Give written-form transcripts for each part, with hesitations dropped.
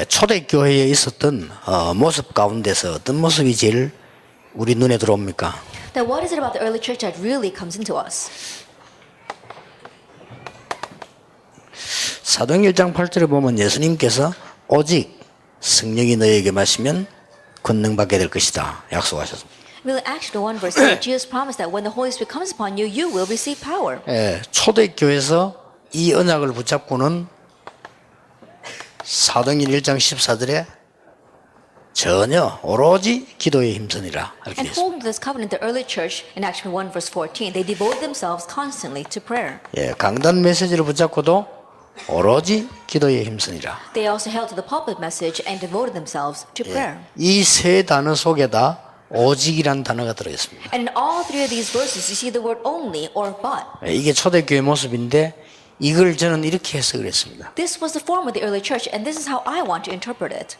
초대교회에 있었던 모습 가운데서 어떤 모습이 제일 우리 눈에 들어옵니까? Then what is it about the early church that really comes into us? 사도행 1장 8절에 보면 예수님께서 오직 성령이 너희에게 마시면 권능 받게 될 것이다 약속하셨습니다. Really, Acts 1 verse 8, Jesus promised that when the Holy Spirit comes upon you, you will receive power. 초대교회에서 이 언약을 붙잡고는 사도행전 1장 14절에 전혀 오로지 기도에 힘쓰니라 이렇게 And 되어 있습니다. holding to this covenant, the early church in Acts 1 verse 14, they devoted themselves constantly to prayer. 강단 메시지를 붙잡고도 오로지 기도에 힘쓰니라. They also held to the pulpit message and devoted themselves to prayer. 이 세 단어 속에다 오직이란 단어가 들어있습니다. And in all three of these verses, you see the word only or but. 이게 초대교회 모습인데 이걸 저는 이렇게 해석을 했습니다. This was the form of the early church, and this is how I want to interpret it.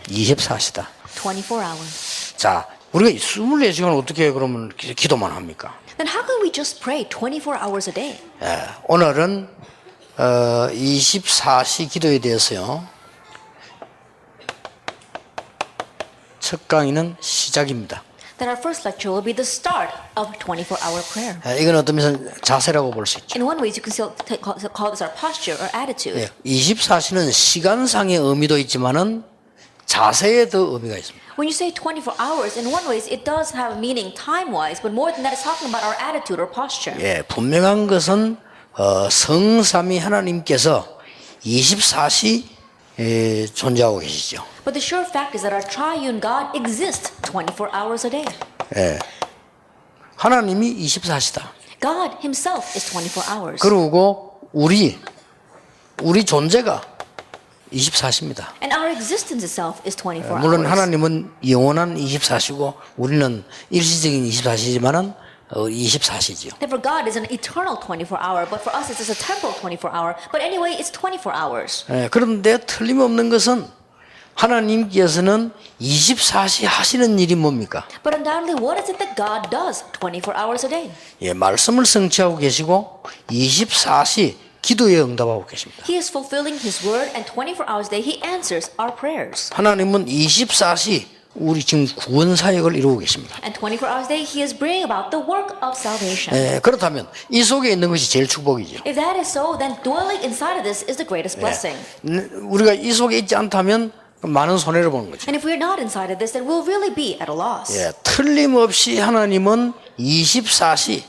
24시다. 24 hours. 자, 우리가 24시간 어떻게 그러면 기도만 합니까? Then how can we just pray 24 hours a day? 오늘은 24시 기도에 대해서요. 첫 강의는 시작입니다. Then our first lecture will be the start of 24-hour prayer. 이건 어떤 면에서 자세라고 볼 수 있죠. In one way, you can still call this our posture or attitude. 24시는 시간상의 의미도 있지만은 자세에도 의미가 있습니다. When you say 24 hours, in one way, it does have a meaning time-wise, but more than that, it's talking about our attitude or posture. 분명한 것은 성삼위 하나님께서 24시 존재하고 계시죠. But the sure fact is that our triune God exists 24 hours a day. 하나님이 24시다. God himself is 24 hours. 그리고 우리 존재가 24시입니다. And our existence itself is 24 물론 hours. 하나님은 영원한 24시고 우리는 일시적인 24시지만은 24시죠. And for God, it's an eternal 24-hour, but for us, it's just a temporal 24-hour. But anyway, it's 24 hours. 그런데 틀림없는 것은 하나님께서는 24시 하시는 일이 뭡니까? But undoubtedly, what is it that God does 24 hours a day? 말씀을 성취하고 계시고 24시 기도에 응답하고 계십니다. He is fulfilling His word, and 24 hours a day, He answers our prayers. 하나님은 24시 우리 지금 구원 사역을 이루고 계십니다. And 24 hours a day, He is bringing about the work of salvation. 그렇다면 이 속에 있는 것이 제일 축복이죠. If that is so, then dwelling inside of this is the greatest blessing. 우리가 이 속에 있지 않다면 많은 손해를 보는 거죠. And if we're not inside of this, then we'll really be at a loss. 틀림없이 하나님은 24시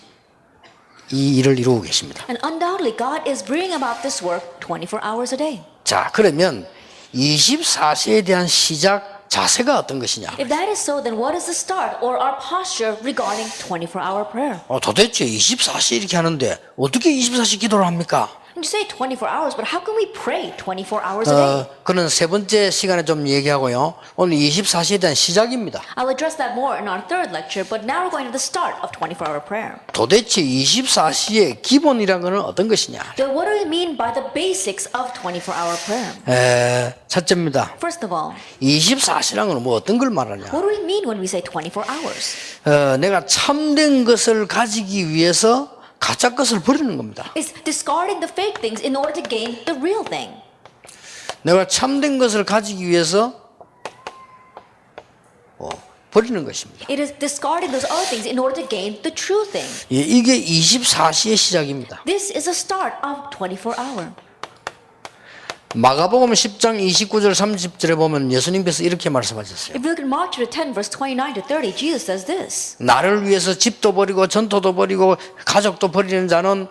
이 일을 이루고 계십니다. And undoubtedly, God is bringing about this work 24 hours a day. 자, 그러면 24시에 대한 시작 자세가 어떤 것이냐? If that is so, then what is the start or our posture regarding 24-hour prayer? 도대체 24시 이렇게 하는데 어떻게 24시 기도를 합니까? And you say 24 hours, but how can we pray 24 hours a day? 그는 세 번째 시간에 좀 얘기하고요. 오늘 24시에 대한 시작입니다. I'll address that more in our third lecture, but now we're going to the start of 24-hour prayer. 도대체 24시의 기본이란 것은 어떤 것이냐? Then what do we mean by the basics of 24-hour prayer? 첫째입니다. First of all, 24시란 건 뭐 어떤 걸 말하냐? what do we mean when we say 24 hours? 내가 참된 것을 가지기 위해서 가짜 것을 버리는 겁니다. It's discarding the fake things in order to gain the real thing. 내가 참된 것을 가지기 위해서 버리는 것입니다. It is discarding those other things in order to gain the true thing. 이게 24시의 시작입니다. This is the start of 24-hour. 마가복음 10장 29절 30절에 보면 예수님께서 이렇게 말씀하셨어요. If we look at Mark chapter 10, verse 29 to 30, Jesus says this. 나를 위해서 집도 버리고 전토도 버리고 가족도 버리는 자는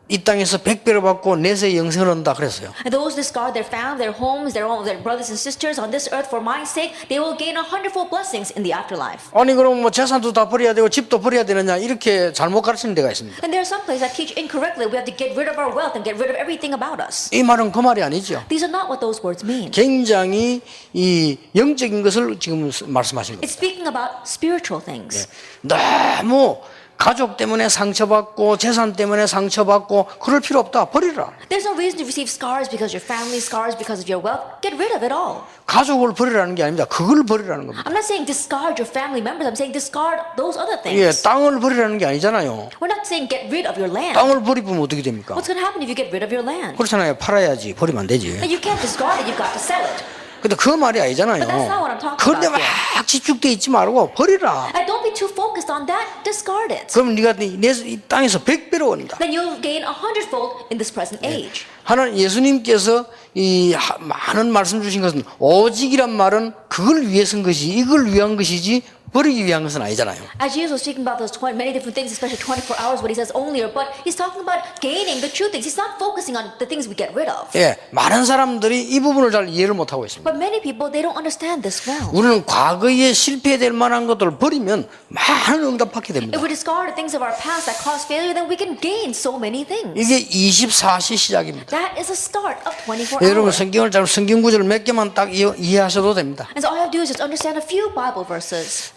이 땅에서 100배를 받고 내세 영생을 얻는다 그랬어요. And those discard their family, their homes, their brothers and sisters on this earth for my sake, they will gain 100-fold blessings in the afterlife. 아니 그럼 뭐 재산도 다 버려야 되고 집도 버려야 되느냐 이렇게 잘못 가르치는 데가 있습니다. And there are some places that teach incorrectly. We have to get rid of our wealth and get rid of everything about us. 이 말은 그 말이 아니죠. These are not what those words mean. 굉장히 이 영적인 것을 지금 말씀하신 겁니다. It's speaking about spiritual things. 너무 가족 때문에 상처받고 재산 때문에 상처받고 그럴 필요 없다. 버리라. There's no reason to receive scars because of your family, scars because of your wealth. Get rid of it all. 가족을 버리라는 게 아닙니다. 그걸 버리라는 겁니다. I'm not saying discard your family members. I'm saying discard those other 예, things. 땅을 버리라는 게 아니잖아요. We're not saying get rid of your land. 땅을 버리면 어떻게 됩니까? What's going to happen if you get rid of your land? 그렇잖아요. 팔아야지. 버리면 안 되지. And you can't discard it. You've got to sell it. 근데 그 말이 아니잖아요. But that's not what I'm talking 그런데 about 막 집중돼 있지 말고 버리라. And don't be too focused on that. Discard it. 그럼 네가 이 땅에서 100배로 얻는다. Then you'll gain 100-fold in this present age. 하나님 예수님께서 이 많은 말씀 주신 것은 오직이란 말은 그걸 위해 쓴 것이 이걸 위한 것이지 버리기 위한 것은 아니잖아요. As Jesus was speaking about those many different things, especially 24 hours, what he says only, but he's talking about gaining the true things. He's not focusing on the things we get rid of. 예, 많은 사람들이 이 부분을 잘 이해를 못 하고 있습니다. But many people, they don't understand this well. 우리는 과거에 실패될 만한 것들을 버리면 많은 응답받게 됩니다. If we discard the things of our past that cause failure, then we can gain so many things. 이게 24시 시작입니다. That is the start of 24 여러분 hours. 성경을 잘 성경 구절을 몇 개만 딱 이해하셔도 됩니다. And so all you have to do is just understand a few Bible verses.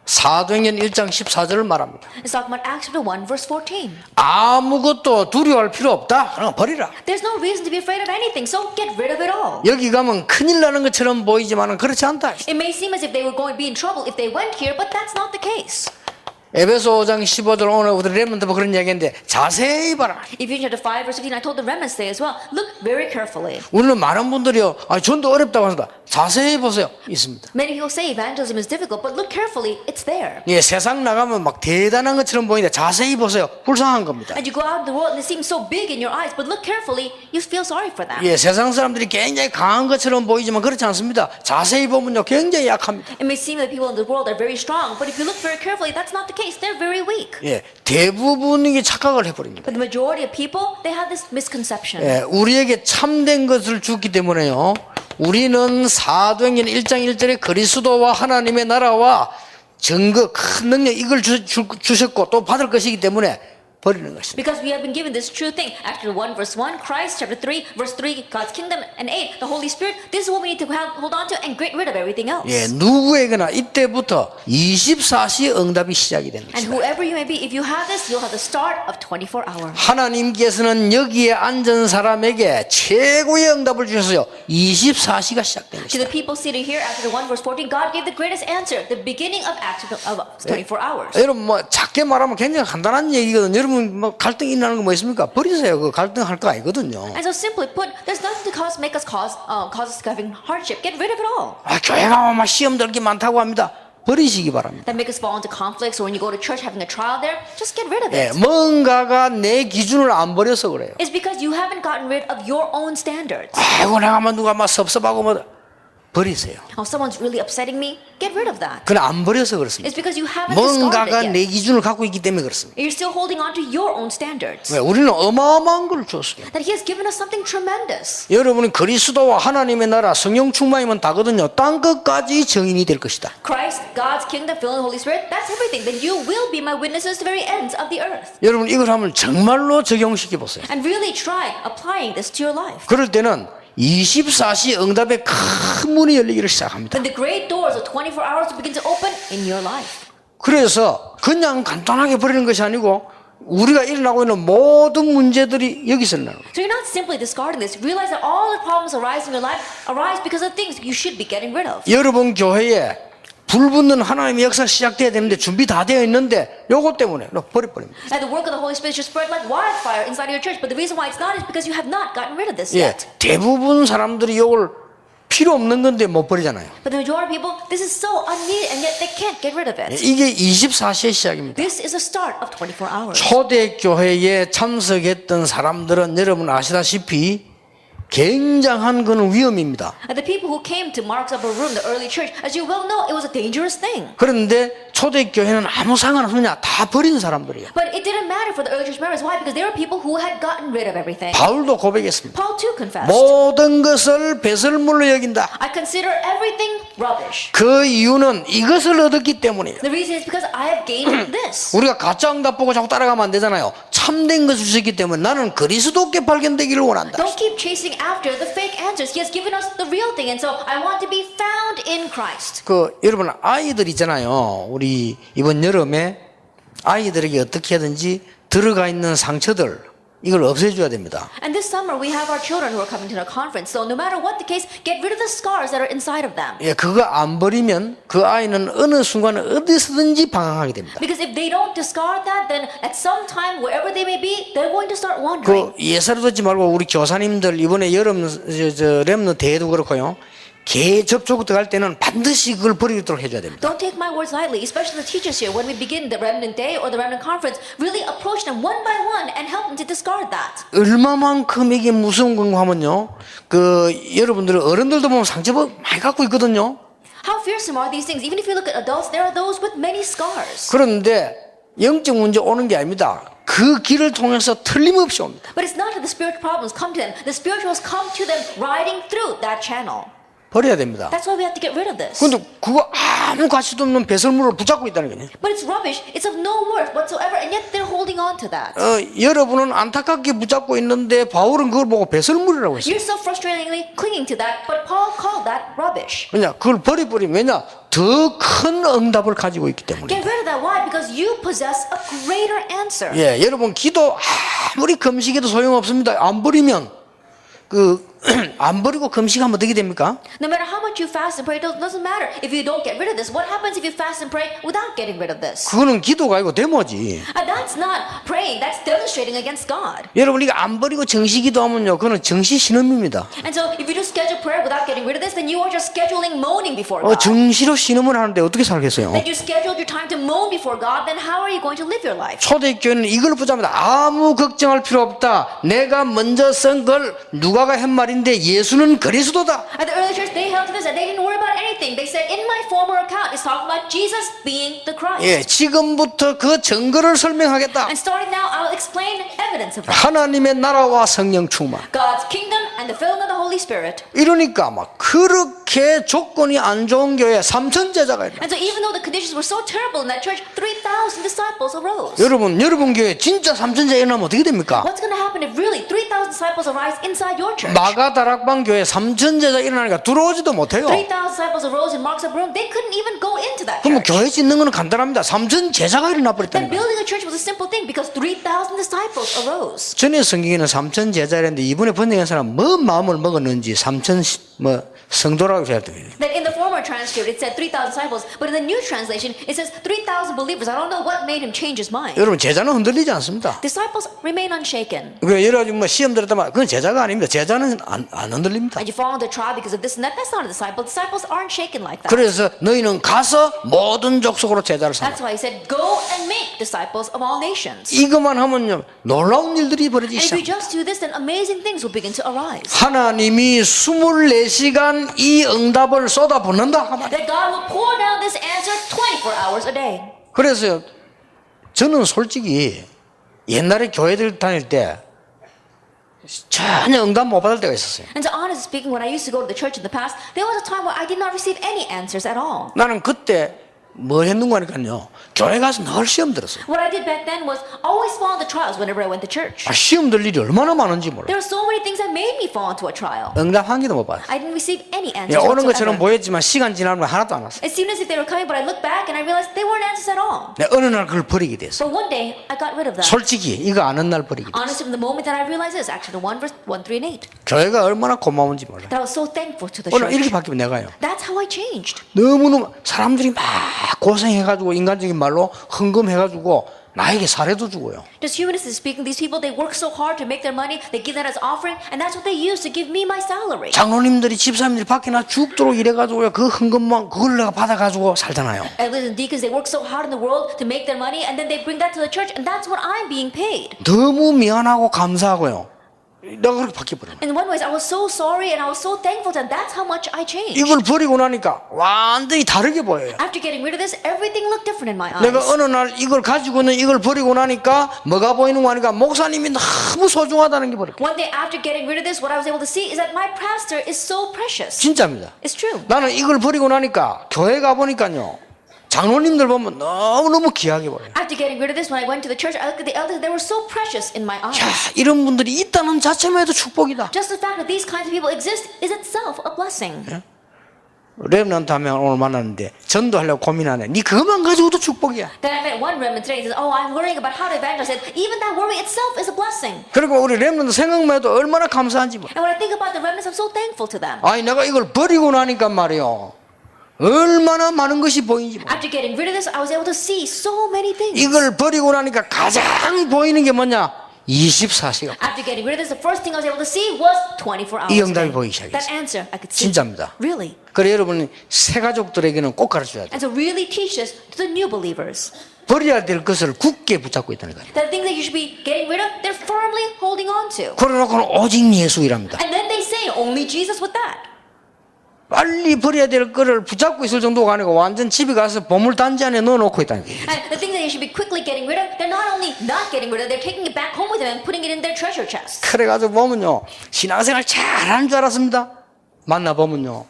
사도행전 1장 14절을 말합니다. It's talking about Acts chapter 1, verse 14. 아무것도 두려워할 필요 없다. 그냥 버리라. There's no reason to be afraid of anything, so get rid of it all. 여기 가면 큰일 나는 것처럼 보이지만 그렇지 않다. It may seem as if they were going to be in trouble if they went here, but that's not the case. 에베소 5장 15절 오늘 우리 레몬드 그런 이야기인데 자세히 봐라. Ephesians chapter 5, verse 15, I told the remnants there as well. Look very carefully. 우리는 많은 분들이요. 전도 어렵다고 합니다. 자세히 보세요. 있습니다. Many people say evangelism is difficult, but look carefully, it's there. 예, 세상 나가면 막 대단한 것처럼 보이는데 자세히 보세요. 불쌍한 겁니다. And you go out in the world and it seems so big in your eyes, but look carefully, you feel sorry for them. 예, 세상 사람들이 굉장히 강한 것처럼 보이지만 그렇지 않습니다. 자세히 보면요, 굉장히 약합니다. It may seem that people in the world are very strong, but if you look very carefully, that's not the case. They're very weak. 예, 대부분이 착각을 해버립니다. But the majority of people, they have this misconception. 예, 우리에게 참된 것을 주기 때문에요. 우리는 사도행전 1장 1절에 그리스도와 하나님의 나라와 증거 큰 능력 이걸 주셨고 또 받을 것이기 때문에 버리는 것입니다. Because we have been given this true thing. Chapter 1, verse 1, Christ. Chapter 3, verse 3, God's kingdom. And 8, the Holy Spirit. This is what we need to hold on to and get rid of everything else. 예, 누구에게나 이때부터 24시 응답이 시작이 되는 And 것입니다. whoever you may be, if you have this, you'll have the start of 24 hours. 하나님께서는 여기에 앉은 사람에게 최고의 응답을 주셔서요. 24시가 시작된 To 것입니다. the people seated here, after 1, verse 14, God gave the greatest answer, the beginning of Acts of 24 hours. 여러분 뭐 작게 말하면 굉장히 간단한 얘기거든요. 여러분 뭐 갈등이 일어나는 거 뭐 있습니까? 버리세요. 그 갈등할 거 아니거든요. And so simply put, there's nothing to make us cause us having hardship. Get rid of it all. 교회 가면 막 시험 들기 많다고 합니다. 버리시기 바랍니다. That make us fall into conflicts, or when you go to church having a trial there, just get rid of 예, it. 뭔가가 내 기준을 안 버려서 그래요. It's because you haven't gotten rid of your own standards. 아이고 내가 막 누가 막 섭섭하고 뭐 버리세요. If someone's really upsetting me, get rid of that. 그건 안 버려서 그렇습니다. It's because you haven't discarded 뭔가가 it 내 yet. 기준을 갖고 있기 때문에 그렇습니다. You're still holding on to your own standards. 왜? 우리는 어마어마한 걸 줬어요. That He has given us something tremendous. 여러분이 그리스도와 하나님의 나라 성령 충만이면 다거든요. 땅 끝까지 증인이 될 것이다. Christ, God's kingdom, filling the Holy Spirit, that's everything. Then you will be my witnesses to the very ends of the earth. 여러분 이걸 한번 정말로 적용시켜 보세요. And really try applying this to your life. 그럴 때는 24시 응답의 큰 문이 열리기를 시작합니다. Then the great doors of 24 hours will begin to open in your life. 그래서 그냥 간단하게 버리는 것이 아니고 우리가 일어나고 있는 모든 문제들이 여기서 일어나는 거예요. So you're not simply discarding this. Realize that all the problems arise in your life arise because of things you should be getting rid of. 여러분 교회에 불붙는 하나님의 역사 시작돼야 되는데 준비 다 되어 있는데 요것 때문에 버립니다. And the work of the Holy Spirit should spread like wildfire inside of your church. But the reason why it's not is because you have not gotten rid of this 예, yet. 대부분 사람들이 요걸 필요 없는 건데 못 버리잖아요. But the majority of people, this is so unneeded and yet they can't get rid of it. 이게 24시의 시작입니다. This is the start of 24 hours. 초대교회에 참석했던 사람들은 여러분 아시다시피 굉장한 그는 위험입니다. And the people who came to Mark's upper room, the early church, as you well know, it was a dangerous thing. 그런데 초대교회는 아무 상관없느냐 다 버린 사람들이에요. But it didn't matter for the early church members. Why? Because they were people who had gotten rid of everything. 바울도 고백했습니다. Paul too confessed. 모든 것을 배설물로 여긴다. I consider everything rubbish. 그 이유는 이것을 얻었기 때문이에요. The reason is because I have gained this. 우리가 가짜 응답 보고 자꾸 따라가면 안 되잖아요. 참된 것을 주셨기 때문에 나는 그리스도께 발견되기를 원한다. Don't keep chasing after the fake answers. He has given us the real thing, and so I want to be found in Christ. 여러분 아이들 있잖아요. 우리 이번 여름에 아이들에게 어떻게 하든지 들어가 있는 상처들 이걸 없애줘야 됩니다. And this summer we have our children who are coming to the conference. So no matter what the case, get rid of the scars that are inside of them. 예, 그거 안 버리면 그 아이는 어느 순간 어디서든지 방황하게 됩니다. Because if they don't discard that, then at some time, wherever they may be, they're going to start 그 wandering. 예사로 듣지 말고 우리 교사님들 이번에 여름 렘너 대회도 그렇고요. 개 접촉 들어갈 때는 반드시 그걸 버리도록 해줘야 됩니다. Don't take my words lightly, especially the teachers here. When we begin the Remnant Day or the Remnant Conference, really approach them one by one and help them to discard that. 얼마만큼 이게 무서운 건가 하면요. 그 여러분들 어른들도 보면 상처 많이 갖고 있거든요. How fearsome are these things? Even if you look at adults, there are those with many scars. 그런데 영적 문제 오는 게 아닙니다. 그 길을 통해서 틀림없이 옵니다. But it's not that the spiritual problems come to them. The spirituals come to them riding through that channel. 버려야 됩니다. That's why we have to get rid of this. 근데 그거 아무 가치도 없는 배설물을 붙잡고 있다는 거예요. But it's rubbish. It's of no worth whatsoever, and yet they're holding on to that. 여러분은 안타깝게 붙잡고 있는데 바울은 그걸 보고 배설물이라고 했어요. You're so frustratingly clinging to that, but Paul called that rubbish. 왜냐? 그걸 버리면 왜냐? 더 큰 응답을 가지고 있기 때문에. Get rid of that. Why? Because you possess a greater answer. 예, 여러분 기도 아무리 금식해도 소용없습니다. 안 버리면 안 버리고 금식하면 어떻게 됩니까? No matter how much you fast and pray, it doesn't matter if you don't get rid of this. What happens if you fast and pray without getting rid of this? 그거는 기도가 아니고 데모지. That's not praying. That's demonstrating against God. 여러분 이거 안 버리고 정시기도하면요, 그거는 정시 신음입니다. And so, if you just schedule prayer without getting rid of this, then you are just scheduling moaning before God. 정시로 신음을 하는데 어떻게 살겠어요? Then you scheduled your time to moan before God. Then how are you going to live your life? 초대교회는 이걸 붙잡니다. 아무 걱정할 필요 없다. 내가 먼저 쓴 걸 누가가 한 말인데 예수는 그리스도다. At the early church, they held to this and they didn't worry about anything. They said, in my former account, it's talking about Jesus being the Christ. 예, 지금부터 그 증거를 설명하겠다. And starting now, I'll explain evidence of that. 하나님의 나라와 성령 충만. God's kingdom and the filling of the Holy Spirit. 이러니까 막 그렇게 조건이 안 좋은 교회 3천 제자가 있다. And so even though the conditions were so terrible in that church, 3,000 disciples arose. 여러분 교회 진짜 3천 제자 일어나면 어떻게 됩니까? What's going to happen if really 3,000 disciples arise inside your church? 마가다락방 교회 3천 제자 일어나니까 들어오지도 못해요. 3,000 disciples arose in Mark's upper room. They couldn't even go into that 그럼 church. 교회 짓는 거는 간단합니다. 3천 제자가 일어나 버렸다는 Then 거예요. building a church was a simple thing because 3,000 disciples arose. 전에 성경에는 3천 제자랬는데 이번에 번역한 사람 뭐 마음을 먹었는지 3천 성도라고 해야 돼요. That in the former transcript it said 3,000 disciples, but in the new translation it says 3,000 believers. I don't know what made him change his mind. 여러분 제자는 흔들리지 않습니다. Disciples remain unshaken. 그 여러 가지 시험 들었다만 그건 제자가 아닙니다. 제자는 안 흔들립니다. And you fall into trial because of this and that. That's not a disciple. Disciples aren't shaken like that. 그래서 너희는 가서 모든 족속으로 제자를 삼아. That's why he said, go and make disciples of all nations. 이것만 하면요 놀라운 일들이 벌어지기 And if you 시작. just do this, then amazing things will begin to arise. 하나님이 24시간 이 응답을 쏟아붓는다. That God will pour down this answer 24 hours a day. 그래서 저는 솔직히 옛날에 교회들 다닐 때 전혀 응답 못 받을 때가 있었어요. And so honestly speaking, when I used to go to the church in the past, there was a time where I did not receive any answers at all. 나는 그때 뭐 했는가 하니까요 교회 가서 늘 시험 들었어요. What I did back then was always fall into trials whenever I went to church. 시험 들 일이 얼마나 많은지 몰라. There were so many things that made me fall into a trial. 응답 한 개도 못 받았어요. I didn't receive any answers 오는 것처럼 whatsoever. 보였지만 시간 지나면 하나도 안 왔어요. It seemed as if they were coming, but I looked back and I realized they weren't answers at all. 어느 날 그걸 버리게 됐어. But one day, I got rid of that. 솔직히 이거 아는 날 버리게 됐어. Honestly, from the moment that I realized this, actually, 1 verse 1, 3, and 8, 교회가 얼마나 고마운지 몰라. that I was so thankful to the 오늘 이렇게 church. 바뀌면 내가요. That's how I changed. 너무너무 사람들이 막 고생해가지고 인간적인 말로 헌금해가지고 나에게 사례도 주고요. Just humanistically speaking, these people, they work so hard to make their money, they give that as offering, and that's what they use to give me my salary. 장로님들이 집사님들이 밖에 나 죽도록 일해가지고요. 그 헌금만 그걸 내가 받아가지고 살잖아요. Elders and deacons, they work so hard in the world to make their money, and then they bring that to the church, and that's what I'm being paid. 너무 미안하고 감사하고요. 내가 그렇게 바뀌어버려요. In one way, I was so sorry, and I was so thankful that that's how much I changed. 이걸 버리고 나니까 완전히 다르게 보여요. After getting rid of this, everything looked different in my eyes. 내가 어느 날 이걸 가지고는 이걸 버리고 나니까 뭐가 보이는 거 하니까 목사님이 너무 소중하다는 게 보여. One day after getting rid of this, what I was able to see is that my pastor is so precious. 진짜입니다. It's true. 나는 이걸 버리고 나니까 교회 가보니까요. 장로님들 보면 너무너무 귀하게 보여요. After getting rid of this, when I went to the church, I looked at the elders, they were so precious in my eyes. 야, 이런 분들이 있다는 자체만 해도 축복이다. Just the fact that these kinds of people exist is itself a blessing. 렘넌트 하면 오늘 만났는데 전도하려고 고민하네. 니 그것만 가지고도 축복이야. Then I met one remnant today. He says, "Oh, I'm worrying about how to evangelize." I said, even that worry itself is a blessing. 그리고 우리 렘넌트 생각만 해도 얼마나 감사한지 뭐. And when I think about the remnants, I'm so thankful to them. 아니 내가 이걸 버리고 나니까 말이요. 얼마나 많은 것이 보이는지 뭐. After getting rid of this, I was able to see so many things. 이걸 버리고 나니까 가장 보이는 게 뭐냐? 24시간. After getting rid of this, the first thing I was able to see was 24 hours. 이 응답이 a day. 보이기 시작했어요. That answer I could see. 진짜입니다. Really. 그래 여러분이 새 가족들에게는 꼭 가르쳐야 돼. And so really teach this to the new believers. 버려야 될 것을 굳게 붙잡고 있다는 거예요. That the things that you should be getting rid of, they're firmly holding on to. 그러놓고는 오직 예수이랍니다. And then they say only Jesus with that. 빨리 버려야 될 거를 붙잡고 있을 정도가 아니고 완전 집에 가서 보물 단지 안에 넣어놓고 있다는 거예요. And the things that they should be quickly getting rid of, they're not only not getting rid of, they're taking it back home with them and putting it in their treasure chest. 그래가지고 보면요 신앙생활 잘하는 줄 알았습니다. 만나보면요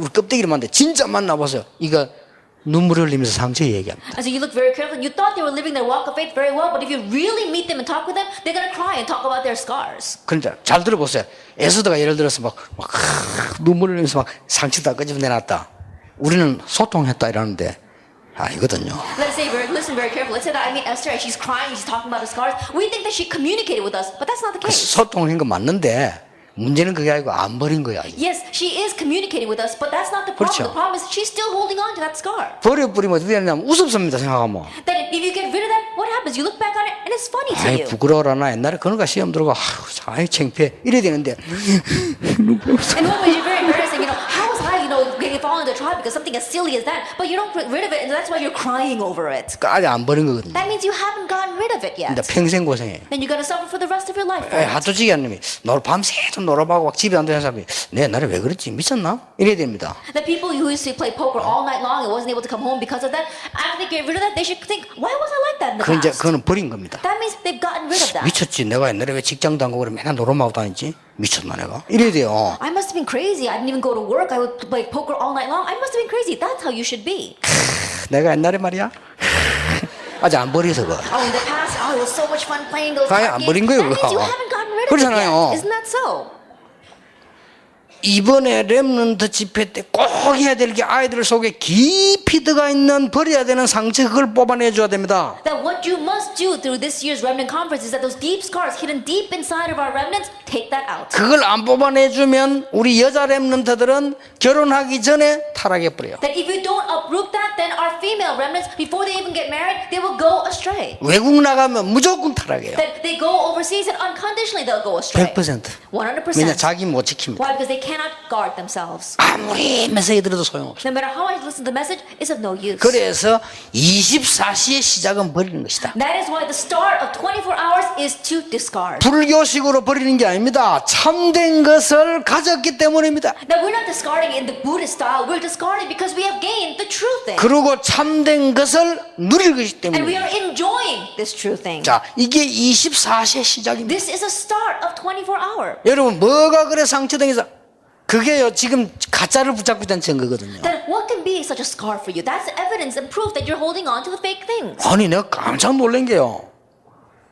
우리 껍데기를 만데 진짜 만나보세요. 이거 눈물 흘리면서 상처 얘기합니다. And so you look very careful. You thought they were living their walk of faith very well, but if you really meet them and talk with them, they're going to cry and talk about their scars. 그런데 잘 들어보세요. 에스더가 예를 들어서 막 눈물 흘리면서 막 상처 다 끄집어내놨다. 우리는 소통했다 이러는데 아니거든요. Let's say, listen very carefully. Let's say that I meet Esther and she's crying, she's talking about her scars. We think that she communicated with us, but that's not the case. 소통한 거 맞는데 문제는 그게 아니고 안 버린 거야. Yes, she is communicating with us, but that's not the problem. 그렇죠. The problem is she's still holding on to that scar. 버려버리면 어떻게 되냐면 우습습니다 생각하면. Then if you get rid of that, what happens? You look back on it and it's funny to 아이 you. 부끄러워라 나 옛날에 그런 거 시험 들어가 아이 창피해 이래야 되는데 And one way you're very embarrassing, how was I, getting fallen into a trial because something as silly as that, but you don't get rid of it, and that's why you're crying over it. 아직 안 버린 거거든요. That means you haven't gotten rid of it yet. 근데 평생 고생해. Then you're going to suffer for the rest of your life. for it. 하도지기 않님이 밤새도 놀아보고 막 집에 안 되는 사람이 내 옛날에 왜 그랬지 미쳤나? 이래야 됩니다. The people who used to play poker all night long and wasn't able to come home because of that, after they get rid of that, they should think, why was I like that in the 그 이제 past? 그거는 버린 겁니다. That means they've gotten rid of that. 미쳤지. 내가 옛날에 왜 직장도 안 가고 그래 맨날 놀아마고 다녔지? 미쳤나 내가? 이래야 돼요. I must have been crazy. I didn't even go to work. I would play poker all night long. I must have been crazy. That's how you should be. 내가 옛날에 말이야 아직 안 버려서 그거. Oh, in the past, it was so much fun playing those 아니, card 안 버린 games. 거예요, That means you 그거. haven't gotten rid of it 그렇잖아요. yet. Isn't that so? 이번에 렘넌트 집회 때 꼭 해야 될 게 아이들 속에 깊이 들어가 있는 버려야 되는 상처 그걸 뽑아내 줘야 됩니다. That what you must do through this year's remnant conference is that those deep scars hidden deep inside of our remnants, take that out. 그걸 안 뽑아내 주면 우리 여자 렘넌트들은 결혼하기 전에 타락해 버려요. That if you don't uproot that, then our female remnants, before they even get married, they will go astray. 외국 나가면 무조건 타락해요. That they go overseas and unconditionally they'll go astray. 100%. 100%. 왜냐 자기 못 지킵니다. Why? Because they cannot guard themselves. 아무리 메시지 들어도 소용없어요. No matter how I listen to the message, it's of no use. 그래서 24시의 시작은 버리는 것이다. That is why the start of 24 hours is to discard. 불교식으로 버리는 게 아닙니다. 참된 것을 가졌기 때문입니다. Now we're not discarding in the Buddhist style. We're discarding because we have gained the true thing. 그리고 참된 것을 누릴 것이기 And we 때문입니다. are enjoying this true thing. 자, 이게 24시의 시작입니다. This is a start of 24 hour. 여러분 뭐가 그래 상처당해서 그게요 지금 가짜를 붙잡고 있다는 증거거든요. Then what can be such a scar for you? That's evidence and proof that you're holding on to the fake things. 아니 내가 깜짝 놀란 게요.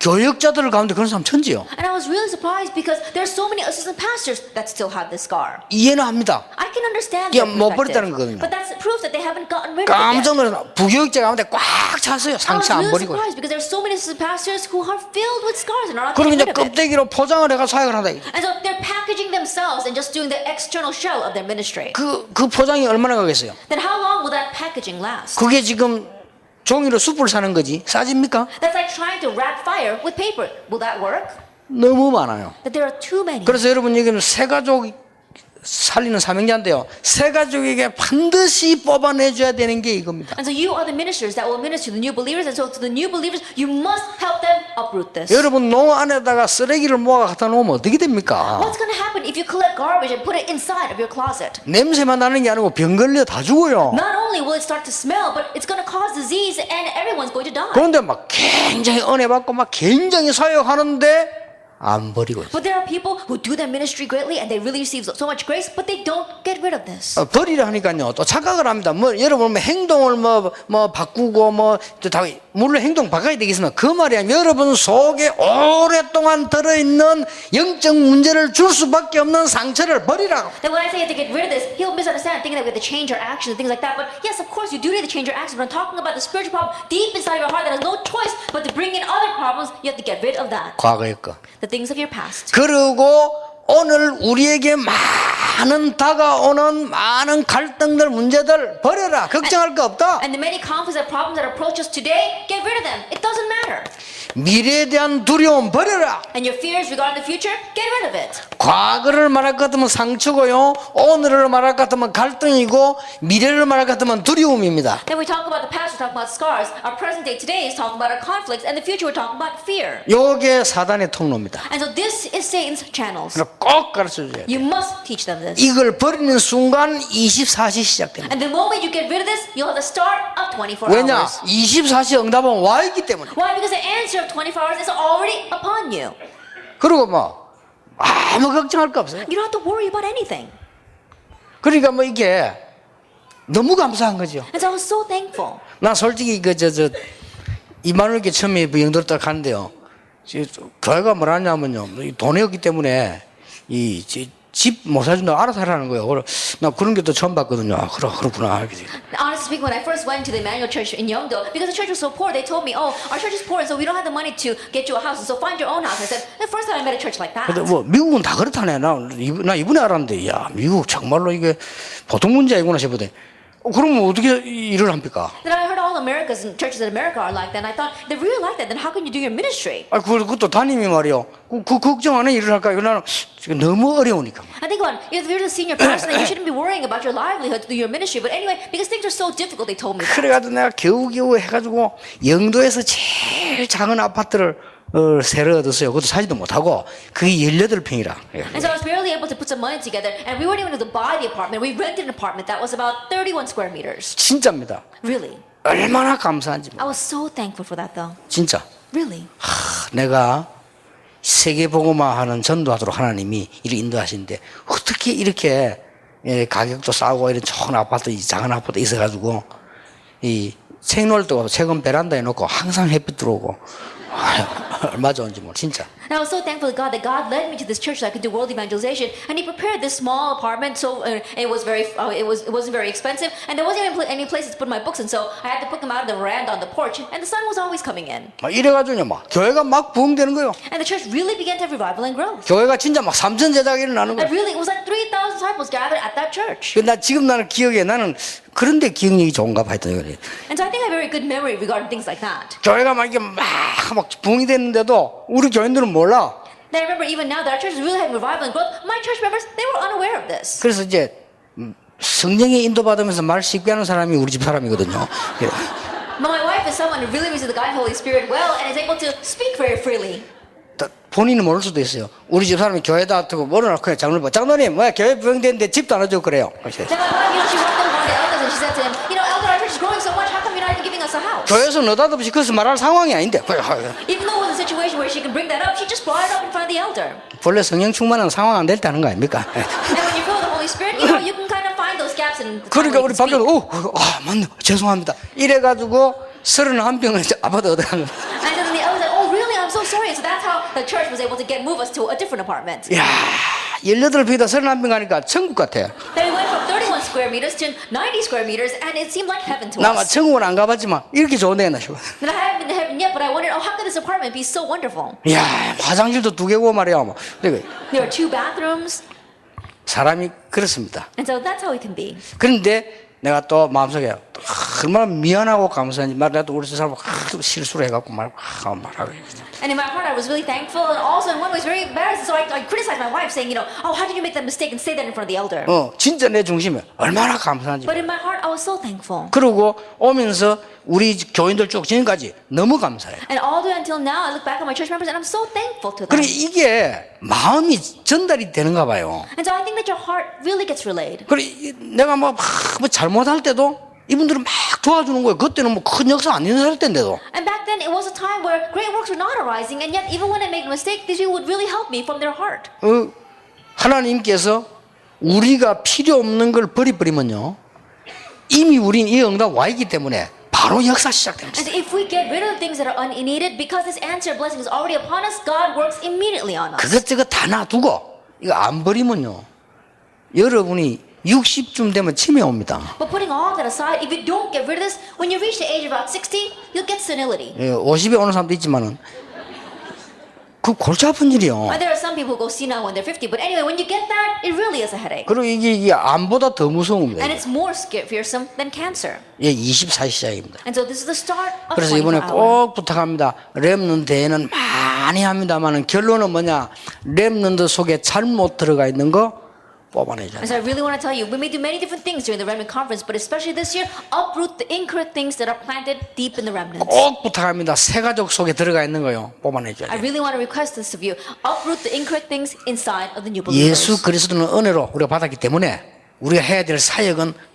교역자들 가운데 그런 사람 천지요. And I was really surprised because there are so many assistant pastors that still have this scar. 이해는 합니다. I can understand 이게 their 못 버렸다는 perspective, 거거든요. but that's proof that they haven't gotten rid of it 깜짝 yet. 놀라서 부교역자 가운데 꽉 찼어요. I was 상처 안 really 버리고. surprised because there are so many assistant pastors who are filled with scars and are not 그리고 getting 이제 rid of it. 껍데기로 포장을 해가 사역을 한다. And so they're packaging themselves and just doing the external shell of their ministry. 그 포장이 얼마나 가겠어요? Then how long will that packaging last? 그게 지금 종이로 숯불 사는 거지 싸집니까? That's like trying to wrap fire with paper. Will that work? 너무 많아요. That there are too many. 그래서 여러분 여기는 새 가족 살리는 사명자인데요. 새 가족에게 반드시 뽑아내줘야 되는 게 이겁니다. And so you are the ministers that will minister to the new believers. And so to the new believers, you must help them uproot this. 여러분 노 안에다가 쓰레기를 모아 갖다 놓으면 어떻게 됩니까? What's going to happen if you collect garbage and put it inside of your closet? 냄새만 나는 게 아니고 병 걸려 다 죽어요. Not only will it start to smell, but it's going to cause disease and everyone's going to die. 그런데 막 굉장히 은혜 받고 막 굉장히 사역하는데 안 버리고 있어요. But there are people who do their ministry greatly and they really receive so much grace, but they don't get rid of this. 버리려 하니까요 또 착각을 합니다. 뭐 여러분 뭐 행동을 뭐 바꾸고 다 물론 행동 바꿔야 되겠지만 그 말이야 여러분 속에 오랫동안 들어있는 영적 문제를 줄 수밖에 없는 상처를 버리라고. Then when I say to get rid of this, he'll misunderstand, thinking that we have to change our actions and things like that. But yes, of course, you do need to change your actions. But I'm talking about the spiritual problem deep inside of your heart that has no choice but to bring in other problems. You have to get rid of that. 과거의 거. The things of your past. 그리고 오늘 우리에게 다가오는 많은 갈등들 문제들 버려라. 걱정할 거 없다. And the many conflicts and problems that approach us today, get rid of them. It doesn't matter. 미래에 대한 두려움 버려라. And your fears regarding the future, get rid of it. 과거를 말할 것 같으면 상처고요. 오늘을 말할 것 같으면 갈등이고 미래를 말할 것 같으면 두려움입니다. Then we talk about the past, we talk about scars. Our present day today is talking about our conflicts, and the future we're talking about fear. 요게 사단의 통로입니다. And so this is Satan's channels. 꼭 가르쳐줘야 돼요. You must teach them this. 이걸 버리는 순간 24시 시작됩니다. And the moment you get rid of this, you'll have the start of 24 왜냐? hours. 24시 응답은 와 있기 때문에. Why? Because the answer of 24 hours is already upon you. 그리고 아무 걱정할 거 없어요. You don't have to worry about anything. 그러니까 이게 너무 감사한 거죠. And so I was so thankful. 나 솔직히 이만원께 처음에 영도를 딱 가는데요. 교회가 뭐라냐면요. 돈이 없기 때문에 집 못 사준다고 알아서 하라는 거예요. 나 그런 게 또 처음 봤거든요. 아, 그렇구나. Honestly speaking, when I first went to the Emmanuel Church in Yeongdo, because the church was so poor, they told me, oh, our church is poor, and so we don't have the money to get you a house, and so find your own house. I said, the first time I met a church like that. 근데 미국은 다 그렇다네. 나 이번에 알았는데, 야, 미국 정말로 이게 보통 문제 아니구나 싶거든. 그러면 어떻게 일을 합니까? Then I heard all Americas and churches in America are like that, and I thought, they're really like that, then how can you do your ministry? 아, 그것도 담임이 말이요. 그 걱정 안 해 일을 할까? 이거 나는 지금 너무 어려우니까. I think about if you're the senior pastor, then you shouldn't be worrying about your livelihood to do your ministry. But anyway, because things are so difficult, they told me that. 그래가지고 내가 겨우겨우 해가지고 영도에서 제일 작은 아파트를 새로 얻었어요. 그것도 사지도 못하고 그게 18평이라. And so I was barely able to put some money together, and we weren't even able to buy the apartment. We rented an apartment that was about 31 square meters. 진짜입니다. Really. 얼마나 감사한지. I was so thankful for that, though. 진짜. Really. 내가 세계복음화하는 전도하도록 하나님이 이를 인도하시는데 어떻게 이렇게 가격도 싸고 이런 좋은 아파트, 작은 아파트 있어가지고 이 생놀도 최근 베란다에 놓고 항상 햇빛 들어오고 얼마 좋은지 모르 진짜. And I was so thankful to God that God led me to this church so I could do world evangelization, and He prepared this small apartment so it wasn't very expensive, and there wasn't even any places to put my books, and so I had to put them out of the veranda on the porch, and the sun was always coming in. 이래가지고요, 교회가 막 부흥되는 거예요. And the church really began to have revival and growth. 교회가 진짜 3천 제자가 일어나는 거예요. And really, it was like 3,000 disciples gathered at that church. 나는 기억에 나는 그런데 기억력이 좋은가 봐 했더니 그래. And so I think I have very good memory regarding things like that. 교회가 막 이게 막 부흥이 됐는데도 우리 교인들은 몰라. And I remember even now that our church is really having revival and growth. My church members, they were unaware of this. 그래서 이제 성령의 인도받으면서 말 쉽게 하는 사람이 우리 집 사람이거든요. But my wife is someone who really receives the God and Holy Spirit well and is able to speak very freely. 본인은 모를 수도 있어요. 우리 집 사람이 교회다 하고 모르나 그냥 장로님, 장로님 뭐야 교회 부흥되는데 집도 안 해주고 그래요. Then my wife, she walked over one of the elders and she said to him, elder, our church is growing so much. How come you're not even giving us a house? 교회에서 느닷없이 그것을 말할 상황이 아닌데. Even though it was a situation where she can bring that up, she just brought it up in front of the elder. 본래 성령 충만은 상황 안 될 때 하는 거 아닙니까? And when you feel the Holy Spirit, you can kind of find those gaps in the time 그러니까 when 우리 you can 밖에서 speak. 맞네 죄송합니다. 이래가지고 31평을 아파트 얻어가는 거예요. And then the elder said, oh really, I'm so sorry. So that's how the church was able to move us to a different apartment. 이야 18평이다 31평 가니까 천국 같아요. Then we went from 31 square meters to 90 square meters, and it seemed like heaven to 나 us. 천국은 안 가봤지만 이렇게 좋은 데가 나 싶어. And I haven't been to heaven yet, but I wondered, how could this apartment be so wonderful? 이야 화장실도 2개고 말이야. There are 2 bathrooms, 사람이 그렇습니다. and so that's how it can be. 그런데 내가 또 마음속에 얼마나 미안하고 감사한지 나도 우리 사람 실수를 해갖고 말하고. And in my heart, I was really thankful, and also in one way, I was very embarrassed. So I criticized my wife, saying, oh, how did you make that mistake and say that in front of the elder? 진짜 내 중심에 얼마나 감사한지. But in my heart, I was so thankful. 그리고 오면서 우리 교인들 쭉 지금까지 너무 감사해요. And all the way until now, I look back at my church members, and I'm so thankful to them. 그래 이게 마음이 전달이 되는가 봐요. And so I think that your heart really gets relayed. 그래 내가 뭐 잘못할 때도 이분들은 막 도와주는 거예요. 그때는 뭐 큰 역사 안 일어날 때인데도. And back then, it was a time where great works were not arising, and yet even when I made a mistake, these people would really help me from their heart. 하나님께서 우리가 필요 없는 걸 버리면요, 이미 우린 이 응답 와 있기 때문에 바로 역사 시작됩니다. And if we get rid of the things that are unneeded, because this answer blessing is already upon us, God works immediately on us. 그것저것 다 놔두고 이거 안 버리면요, 여러분이 60쯤 되면 치매 옵니다. But putting all that aside, if you don't get rid of this, when you reach the age of about 60, you'll get senility. 50에 오는 사람도 있지만은 그 골치 아픈 일이요. And there are some people who go senile when they're 50, but anyway, when you get that, it really is a headache. 그리고 이게 암보다 더 무서운 겁니다. And it's more fearsome than cancer. 24 시작입니다. And so this is the start of 그래서 24 이번에 hour. 꼭 부탁합니다. 렘넌트 대회는 많이 합니다만 결론은 뭐냐? 렘넌트 속에 잘못 들어가 있는 거 뽑아내자. And so I really want to tell you, we may do many different things during the remnant conference, but especially this year, uproot the incorrect things that are planted deep in the remnants. 꼭 부탁합니다. 새 가족 속에 들어가 있는 거요. 뽑아내줘야 I 돼요. really want to request this of you. Uproot the incorrect things inside of the new believers. 예수 그리스도는 은혜로 우리가 받았기 때문에 우리가 해야 될 사역은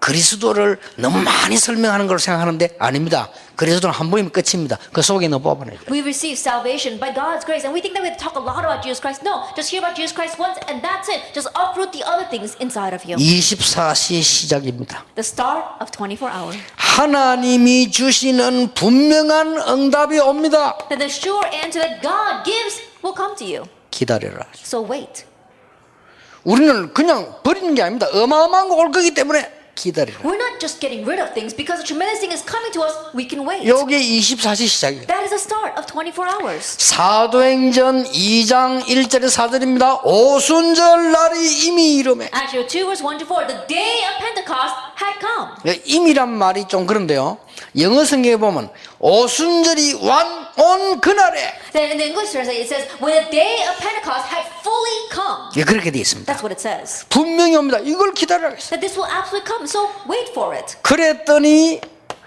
그리스도를 너무 많이 설명하는 걸 생각하는데 아닙니다. 그리스도는 한 번이면 끝입니다. 그 속에 넣어 뽑아내줘야 돼요. We receive salvation by God's grace, and we think that we have to talk a lot about Jesus Christ. No, just hear about Jesus Christ once, and that's it. Just uproot the other things inside of you. 24시 시작입니다. The start of 24 hour. 하나님이 주시는 분명한 응답이 옵니다. That the sure answer that God gives will come to you. 기다려라. So wait. 우리는 그냥 버리는 게 아닙니다. 어마어마한 거 올 거기 때문에 기다려라. We're not just getting rid of things because a tremendous thing is coming to us. We can wait. 요게 24시 시작이에요. That is the start of 24 hours. 사도행전 2장 1절의 4절입니다. 오순절 날이 이미 이름에. Acts 2 verse 1 to 4. The day of Pentecost had come. 임이란 말이 좀 그런데요. 영어 성경에 보면 오순절이 온 그날에. Then in the English translation it says when the day of Pentecost had fully come. 예, 그렇게 되어 있습니다. That's what it says. 분명히 옵니다. 이걸 기다려야겠어요. That this will absolutely come. So wait for it. 그랬더니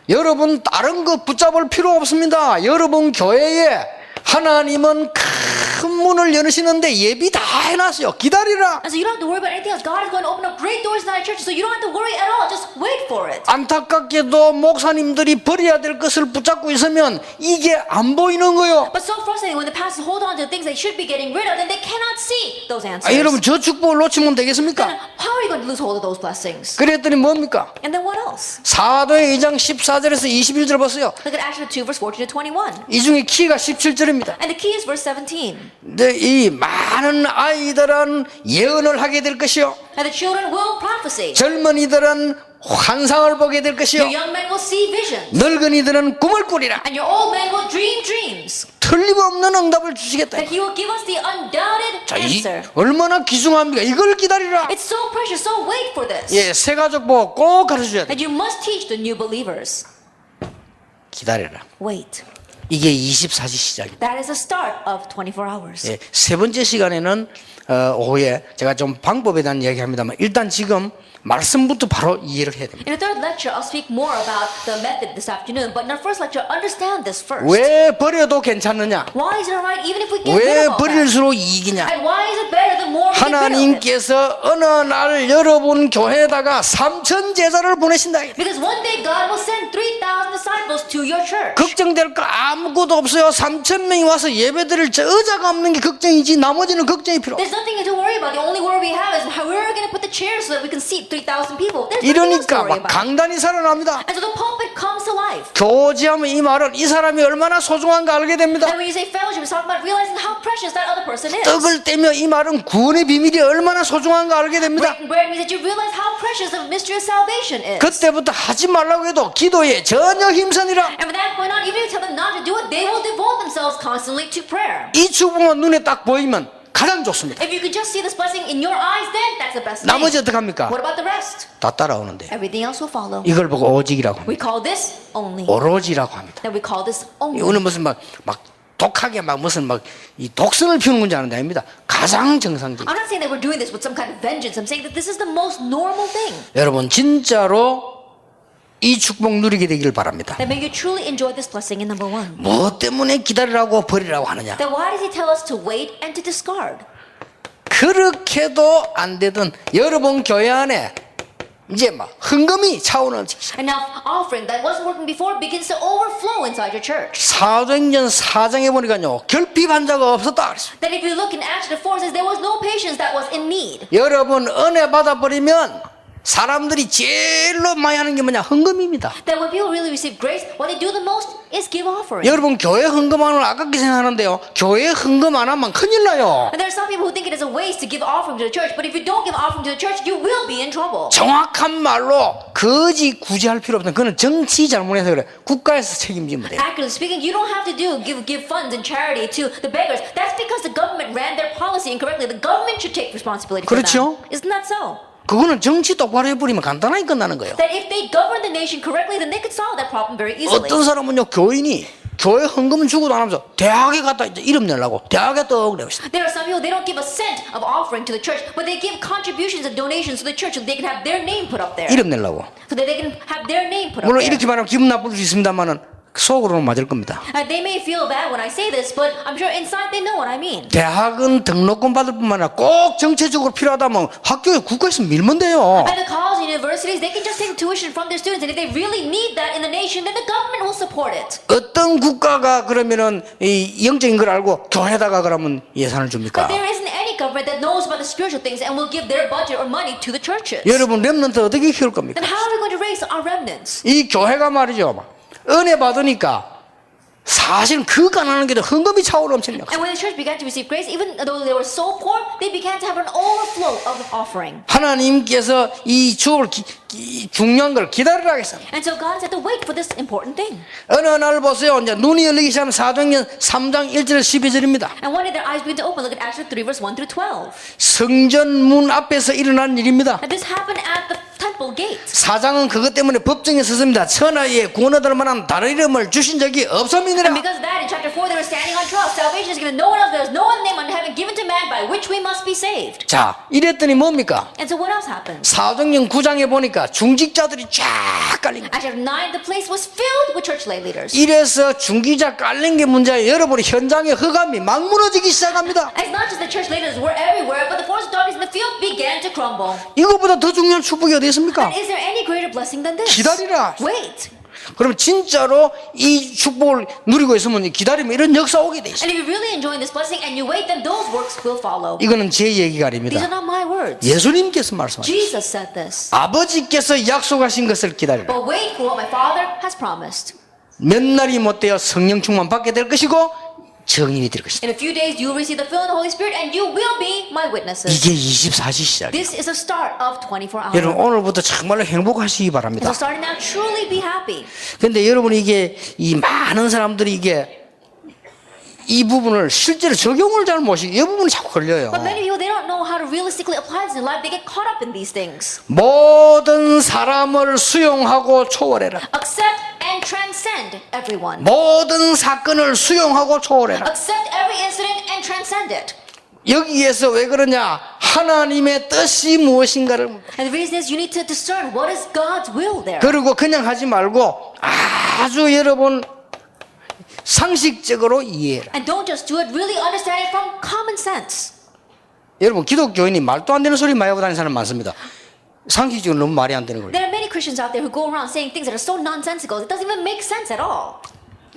여러분 다른 거 붙잡을 필요 없습니다. 여러분 교회에 하나님은 큰 문을 여시는데 예비 다 해놨어요. 기다리라. And so you don't have to worry about anything else. God is going to open up great doors in our church. So you don't have to worry at all. Just wait for it. 안타깝게도 목사님들이 버려야 될 것을 붙잡고 있으면 이게 안 보이는 거요. But so frustrating when the pastors hold on to the things they should be getting rid of, then they cannot see those answers. 여러분 저 축복을 놓치면 Then 되겠습니까? how are you going to lose hold of those blessings? 그랬더니 뭡니까? And then what else? 사도의 2장 14절에서 21절 보세요. Look at Acts 2 verse 14 to 21. 이 중에 키가 17절입니다. And the key is verse 17. 근데 이 많은 아이들은 예언을 하게 될 것이요. And the children will prophesy. 젊은이들은 환상을 보게 될 것이요. Your young men will see visions. 늙은이들은 꿈을 꾸리라. And your old men will dream dreams. 틀림없는 응답을 주시겠다. That he will give us the undoubted 자, 이 answer. 얼마나 귀중합니까? 이걸 기다리라. It's so precious, so wait for this. 예, 새 가족 보고 꼭 가르쳐줘야 돼. And you must teach the new believers. 기다려라. Wait. 이게 24시 시작입니다. That is the start of 24 hours. 예, 세 번째 시간에는 오후에 제가 좀 방법에 대한 이야기합니다만 일단 지금 말씀부터 바로 이해를 해야 됩니다. In the third lecture, I'll speak more about the method this afternoon. But in our first lecture, understand this first. 왜 버려도 괜찮느냐? Why is it alright even if we get rid 왜 of all that? 버릴수록 이익이냐? And why is it better the more we get rid of it? 하나님께서 어느 날 여러분 교회에다가 3천 제자를 보내신다. Because one day God will send 3,000 disciples to your church. 걱정될 거 아무것도 없어요. 3천 명이 와서 예배드릴 저 의자가 없는 게 걱정이지 나머지는 걱정이 필요 없어요. There's nothing to worry about. The only worry we have is how we're going to put the chairs so that we can seat 3,000 people. There's nothing else to 이러니까 worry 막 about. 강단이 살아납니다. And so the pulpit comes to life. 교제하면 이 말은 이 사람이 얼마나 소중한가 알게 됩니다. And when you say fellowship, it's talking about realizing how precious that other person is. 떡을 떼며 이 말은 구원의 비밀이 얼마나 소중한가 알게 됩니다. Breaking bread means that you realize how precious the mystery of salvation is. 그때부터 하지 말라고 해도 기도에 전혀 힘쓰니라. And from that point on, even if you tell them not to do it, they will devote themselves constantly to prayer. 이 축복만 눈에 딱 보이면 가장 좋습니다. If you can just see this blessing in your eyes, then that's the best thing. 나머지 어떡합니까? What about the rest? 다 따라오는데 Everything else will follow. 이걸 보고 오직이라고 합니다. We call this only. 오로지라고 합니다. That we call this only. 이거는 무슨 막 독하게 막 무슨 막 이 독선을 피우는 건지 아는데 아닙니다. 가장 정상적인. I'm not saying that we're doing this with some kind of vengeance. I'm saying that this is the most normal thing. 여러분 진짜로 이 축복 누리게 되기를 바랍니다. That may you truly enjoy this blessing in number one. 뭐 때문에 기다리라고 버리라고 하느냐? Then why does he tell us to wait and to discard? 그렇게도 안 되던 여러분 교회 안에 이제 막 헌금이 차오르는 And now offering that wasn't working before begins to overflow inside your church. 사도행전 4장에 보니까요 결핍한 자가 없었다 그랬어요. That if you look in Acts chapter 4 says there was no patience that was in need. 여러분 은혜 받아버리면 사람들이 제일로 많이 하는 게 뭐냐 헌금입니다. That when people really receive grace, what they do the most is give offering. 여러분 교회 헌금하는 걸 아깝게 생각하는데요 교회 헌금 안 하면 큰일 나요. And there are some people who think it is a waste to give offering to the church, but if you don't give offering to the church, you will be in trouble. 정확한 말로 거지 구제할 필요 없다. 그거는 정치 잘못해서 그래. 국가에서 책임지면 돼요. Accurately speaking, you don't have to give funds and charity to the beggars. That's because the government ran their policy incorrectly. The government should take responsibility for 그렇죠? that. Isn't that so? 그거는 정치 똑바로 해버리면 간단하게 끝나는 거예요. That if they govern the nation correctly, then they could solve that problem very easily. 어떤 사람은요 교인이 교회 헌금은 주고도 안 하면서 대학에 갔다 이제 이름 내려고 대학에 떡 내고 있어요. There are some people, they don't give a cent of offering to the church, but they give contributions and donations to the church so they can have their name put up there. 이름 내려고. So that they can have their name put up 물론 there. 이렇게 말하면 기분 나쁠 수 있습니다만은 속으로는 맞을 겁니다. They may feel bad when I say this, but I'm sure inside they know what I mean. 대학은 등록금 받을 뿐만 아니라 꼭 정체적으로 필요하다면 학교에 국가에서 밀면 돼요. At the college and universities, they can just take tuition from their students, and if they really need that in the nation, then the government will support it. 어떤 국가가 그러면은 이 영적인 걸 알고 교회에다가 그러면 예산을 줍니까? But there isn't any government that knows about the spiritual things and will give their budget or money to the churches. 여러분 렘넌트 어떻게 키울 겁니까? Then how are we going to raise our remnants? 이 교회가 말이죠. 은혜 받으니까 사실 그거 안 하는 게 더 헌금이 차오르 엄청나요. And when the church began to receive grace, even though they were so poor, they began to have an overflow of offering. 하나님께서 이 주을 중요한 걸 기다리라 했어요. And so God said to wait for this important thing. 어느 날 보세요. 이제 눈이 열리기 시작하면 사도행전 3장 1절 12절입니다. And one day their eyes began to open. Look at Acts 3 verse 1 through 12. 성전 문 앞에서 일어난 일입니다. And this happened at the temple gate. 사장은 그것 때문에 법정에 섰습니다. 천하에 구원받을 만한 다른 이름을 주신 적이 없음이니라. And because of that, in chapter 4, they were standing on trial. Salvation is given no one else. There is no one name under heaven given to man by which we must be saved. 자, 이랬더니 뭡니까? And so what else happened? 사도행전 9장에 보니까 중직자들이 쫙 깔린 거예요. At chapter 9, the place was filled with church lay leaders. 이래서 중기자 깔린 게 문제예요. 여러분 현장의 흑암이 막 무너지기 시작합니다. It's not just the church leaders were everywhere, but the forces of darkness in the field began to crumble. 이것보다 더 중요한 축복이 어디 있습니까? And is there any greater blessing than this? 기다리라. Wait. 그럼 진짜로 이 축복을 누리고 있으면 기다리면 이런 역사 오게 돼 있어요. And if you're really enjoying this blessing and you wait, then those works will follow. 이거는 제 얘기가 These are 아닙니다. not my words. 예수님께서 말씀하셨어요. Jesus said this. 아버지께서 약속하신 것을 기다리라. But wait for what my Father has promised. 몇 날이 못되어 성령 충만 받게 될 것이고 증인이 될 것이다. In a few days, you will receive the filling of the Holy Spirit, and you will be my witnesses. 이게 24시 시작이에요. This is a start of 24 hours. 여러분 오늘부터 정말로 행복하시기 바랍니다. So starting now, truly be happy. 근데 여러분 이게 이 많은 사람들이 이게 이 부분을 실제로 적용을 잘 못하시고 이 부분이 자꾸 걸려요. But many people, they don't know how to realistically apply this in life. They get caught up in these things. 모든 사람을 수용하고 초월해라. Accept and transcend everyone. 모든 사건을 수용하고 초월해라. Accept every incident and transcend it. 여기에서 왜 그러냐? 하나님의 뜻이 무엇인가를 And the reason is you need to discern what is God's will there. 그리고 그냥 하지 말고 아주 여러분 상식적으로 이해해라. And don't just do it, really understand it from common sense. 여러분 기독교인이 말도 안 되는 소리 많이 하고 다니는 사람 많습니다. 상식적으로 너무 말이 안 되는 거예요. There are many Christians out there who go around saying things that are so nonsensical. It doesn't even make sense at all.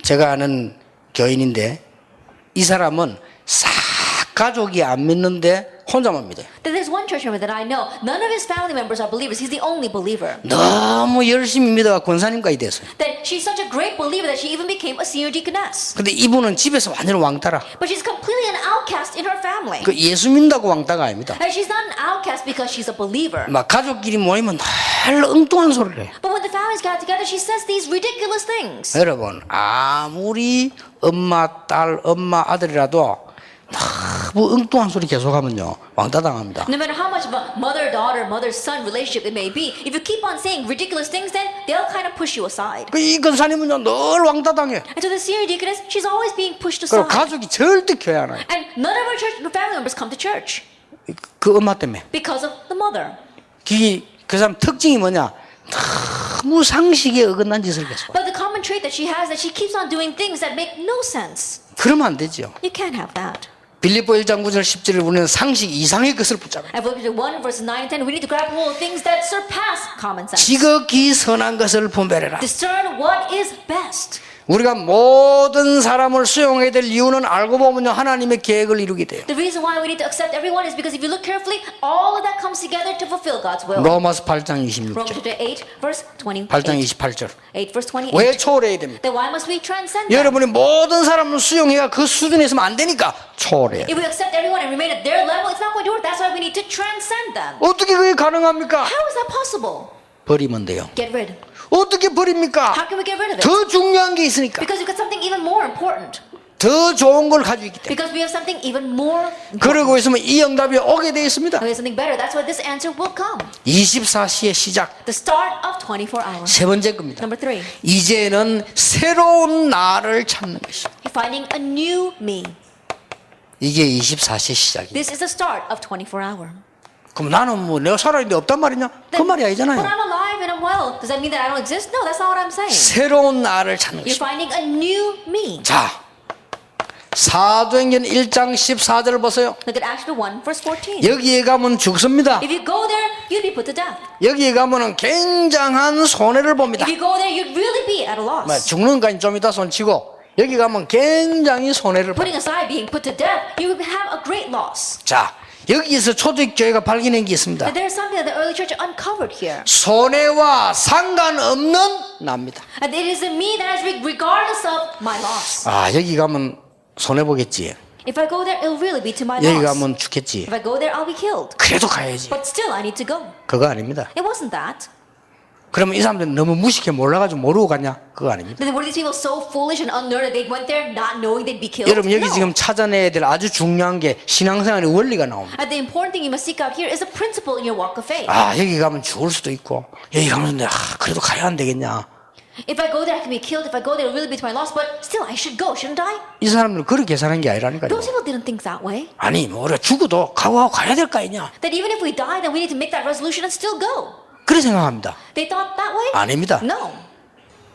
제가 아는 교인인데 이 사람은 싹 가족이 안 믿는데 혼자만 믿어요. There's one church member that I know. None of his family members are believers. He's the only believer. 너무 열심히 믿어가 권사님까지 됐어요. That she's such a great believer that she even became a senior deaconess. 근데 이분은 집에서 완전 왕따라. But she's completely an outcast in her family. 그 예수 믿는다고 왕따가 아닙니다. And she's not an outcast because she's a believer. 막 가족끼리 모이면 늘 엉뚱한 소리를 해요. But when the families got together, she says these ridiculous things. 여러분 아무리 엄마 딸 엄마 아들이라도 너무 엉뚱한 소리 계속하면요 왕따 당합니다. No matter how much of a mother-daughter, mother-son relationship it may be, if you keep on saying ridiculous things, then they'll kind of push you aside. 이 권사님은요 늘 왕따 당해. And so the senior deaconess, she's always being pushed 그리고 aside. 가족이 절대 교회 안 와요. And none of her church family members come to church 그 엄마 때문에. because of the mother. 그 사람 특징이 뭐냐? 너무 상식에 어긋난 짓을 계속. But the common trait that she has is that she keeps on doing things that make no sense. 그러면 안 되죠. You can't have that. 빌립보 1장 9절 10절을 우리는 상식 이상의 것을 붙잡아요. And Philippians 1 verses 9 and 10, we need to grab hold of things that surpass common sense. 지극히 선한 것을 분별해라. Discern what is best. 우리가 모든 사람을 수용해야 될 이유는 알고 보면요 하나님의 계획을 이루게 돼요. The reason why we need to accept everyone is because if you look carefully, all of that comes together to fulfill God's will. 로마서 8장 Romans 26절, chapter 8 verse 28. 8장 28절. 8 verse 28. 왜 초월해야 됩니까? Then why must we transcend them? 여러분이 모든 사람을 수용해야 그 수준에 있으면 안 되니까 초월해야 돼요. If we accept everyone and remain at their level, it's not going to work. That's why we need to transcend them. 어떻게 그게 가능합니까? How is that possible? 버리면 돼요. Get rid. 어떻게 버립니까? How can we get rid of it? 더 중요한 게 있으니까. Because we've got something even more important. 더 좋은 걸 가지고 있기 때문에. Because we have something even more important. 그러고 있으면 이 응답이 오게 되어 있습니다. We have something better. That's why this answer will come. 24시의 시작, The start of 24 hours. 세 번째 겁니다. Number 3. 이제는 새로운 나를 찾는 것이요. Finding a new me. 이게 24시 시작입니다. This is the start of 24 hour. 그럼 나는 뭐 내가 살아있는데 없단 말이냐? 그 말이 But 아니잖아요. I'm alive and I'm well. Does that mean that I don't exist? No, that's not what I'm saying. 새로운 나를 찾는 You're 것이요. finding a new me. 자, 사도행전 1장 14절을 보세요. Look at Acts 1 verse 14. 여기에 가면 죽습니다. If you go there, you'd be put to death. 여기에 가면은 굉장한 손해를 봅니다. If you go there, you'd really be at a 뭐, loss. 죽는 까지 좀 이따 손치고 여기 가면 굉장히 손해를 봅니다. Putting aside being put to death, you would have a great loss. 자, 여기에서 초대교회가 발견한 게 있습니다. And there's something that the early church uncovered here. 손해와 상관없는 납니다. And it is in me that has regardless of my loss. 아, 여기 가면 손해 보겠지. If I go there, it'll really be to my 여기 loss. 가면 죽겠지. If I go there, I'll be killed. 그래도 가야지. But still, I need to go. 그거 아닙니다. It wasn't that. 그러면 이 사람들은 너무 무식해 몰라가지고 모르고 갔냐? 그거 아닙니다. Then were these people so foolish and unlearned that they went there not knowing they'd be killed? 여러분 여기 No. 지금 찾아내야 될 아주 중요한 게 신앙생활의 원리가 나옵니다. And the important thing you must seek out here is a principle in your walk of faith. 아, 여기 가면 죽을 수도 있고 여기 가면 그래도 가야 안 되겠냐? If I go there, I can be killed. If I go there, it'll really be to my loss. But still, I should go, shouldn't I? 이 사람들은 그렇게 계산한 게 아니라니까요. Those people didn't think that way. 아니 뭐 우리가 죽어도 가고 가야 될 거 아니냐? That even if we die, then we need to make that resolution and still go. 그렇게 생각합니다. They thought that way? 아닙니다. No,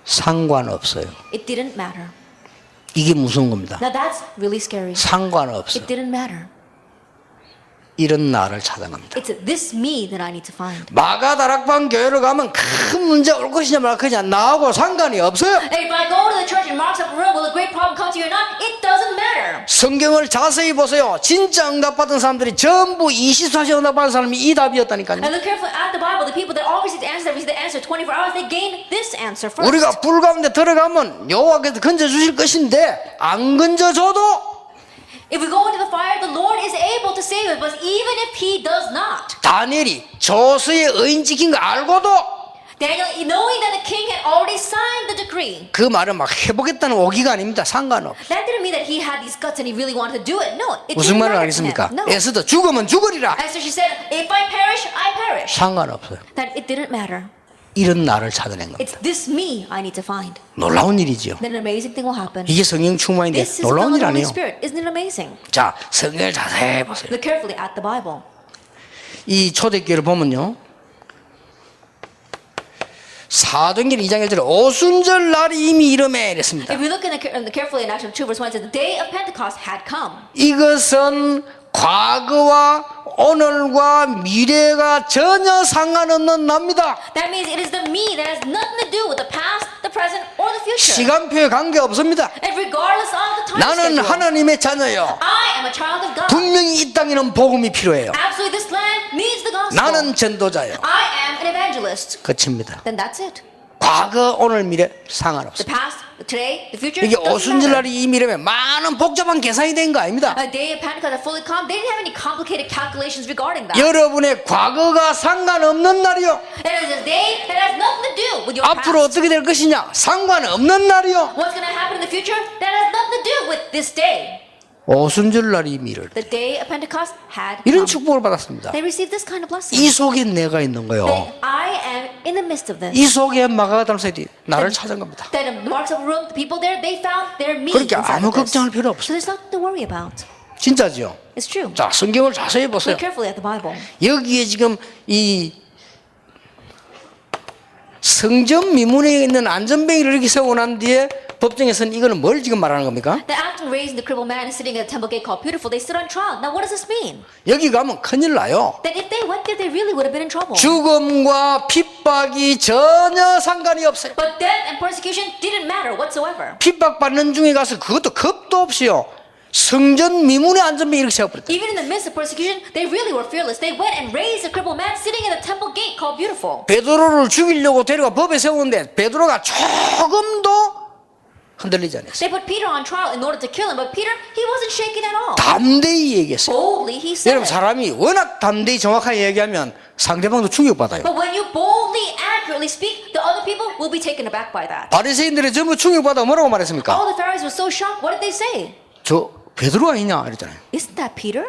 상관없어요. it didn't matter. 이게 무서운 겁니다. Now that's really scary. 상관없어요. It didn't matter. 이런 나를 찾아갑니다. It's this me that I need to find. 마가다락방 교회로 가면 큰 문제 올 것이냐 말 것이냐 나하고 상관이 없어요. And if I go to the church and marks up a room, will a great problem come to you or not? It doesn't matter. 성경을 자세히 보세요. 진짜 응답받은 사람들이 전부 24시 응답받은 사람이 이 답이었다니까요. And look carefully at the Bible. The people that all received the answer, that received the answer 24 hours, they gained this answer first. 우리가 불 가운데 들어가면 여호와께서 건져주실 것인데 안 건져줘도 If we go into the fire, the Lord is able to save us. But even if He does not, 다니엘이 조서의 의인 지킨 거 알고도 Daniel, knowing that the king had already signed the decree, 그 말은 막 해보겠다는 오기가 아닙니다. 상관없어. that didn't mean that he had these guts and he really wanted to do it. No, it 무슨 didn't 말을 matter to him. 하겠습니까? No. 에스더 죽으면 죽으리라. And so she said, if I perish, I perish. 상관없어요. That it didn't matter. 이런 나를 찾아낸 겁니다. It's this me I need to find. 놀라운 일이지요. Then an amazing thing will happen. 이게 성령 충만인데 This is 놀라운 the 일 Holy 아니에요. Spirit. Isn't it amazing? 자, 성경을 자세히 보세요. Look carefully at the Bible. 이 초대교회를 보면요. 사도행전 2장 1절에 오순절 날이 이미 이름에 이랬습니다. If we look carefully in Acts 2 verse 1, it says the day of Pentecost had come. 이것은 과거와 오늘과 미래가 전혀 상관없는 납니다. That means it is the me that has nothing to do with the past, the present, or the future. 시간표에 관계 없습니다. And regardless of the time 나는 schedule, 하나님의 자녀요. I am a child of God. 분명히 이 땅에는 복음이 필요해요. Absolutely, this land needs the gospel. 나는 전도자요. I am an evangelist. 끝입니다. Then that's it. 과거, 오늘, 미래 The 상관없어요. past, the today, the future. 이게 doesn't 오순절 matter. 날이 이미 이러면 많은 복잡한 계산이 된 거 아닙니다. A day of Pentecost had fully come. They didn't have any complicated calculations regarding that. 여러분의 과거가 상관없는 날이요. It is a day that has nothing to do with your 앞으로 past. 어떻게 될 것이냐 상관없는 날이요. What's going to happen in the future? That has nothing to do with this day. 오순절 날이 이미 이럴 때 The day of Pentecost had 이런 come. 축복을 받았습니다. They received this kind of blessing. 이 속에 내가 있는 거요. That I am in the midst of this. 이 속에 마가다람사들이 나를 찾은 겁니다. That in the marks of the room, the people there, they found their me 그렇게 inside 아무 of this. 걱정할 필요 So 없어요. there's nothing to worry about. 진짜지요. It's true. 자, 성경을 자세히 보세요. Look carefully at the Bible. 여기에 지금 이 성전 미문에 있는 안전뱅이를 이렇게 세워놓은 뒤에 법정에서는 이거는 뭘 지금 말하는 겁니까? That after raising the crippled man and sitting at the temple gate called Beautiful, they stood on trial. Now what does this mean? 여기 가면 큰일 나요. That if they went there, they really would have been in trouble. 죽음과 핍박이 전혀 상관이 없어요. But death and persecution didn't matter whatsoever. 핍박받는 중에 가서 그것도 겁도 없이요. 성전 미문에 앉으면 이렇게 세워버렸다. Even in the midst of persecution, they really were fearless. They went and raised a crippled man sitting at the temple gate called Beautiful. 베드로를 죽이려고 데려가 법에 세우는데 베드로가 조금도 흔들리지 않았어요. They put Peter on trial in order to kill him, but Peter, he wasn't shaken at all. 담대히 얘기했어요. Boldly, he said 여러분 it. 사람이 워낙 담대히 정확하게 얘기하면 상대방도 충격받아요. But when you boldly, accurately speak, the other people will be taken aback by that. 바리새인들이 전부 충격받아 뭐라고 말했습니까? All the Pharisees were so shocked. What did they say? 저 베드로 아니냐 이랬잖아요. Isn't that Peter?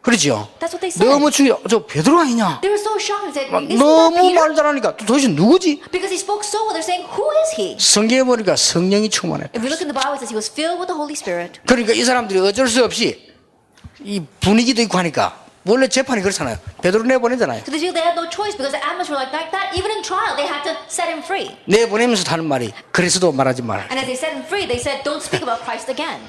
그렇죠? That's what they said. 너무 충격. 저 베드로 아니냐? They were so shocked and said, Isn't that 너무 Peter? 말 잘하니까 도대체 누구지? Because he spoke so well, they're saying, Who is he? 성경에 보니까 성령이 충만했다. If we look in the Bible, it says he was filled with the Holy Spirit. 그러니까 이 사람들이 어쩔 수 없이 이 분위기도 있고 하니까 원래 재판이 그렇잖아요. 베드로 내보내잖아요. So they had no choice because the atmosphere like that. Even in trial, they had to set him free. 내보내면서 하는 말이 그리스도 말하지 마라. And as they set him free, they said, Don't speak about Christ again.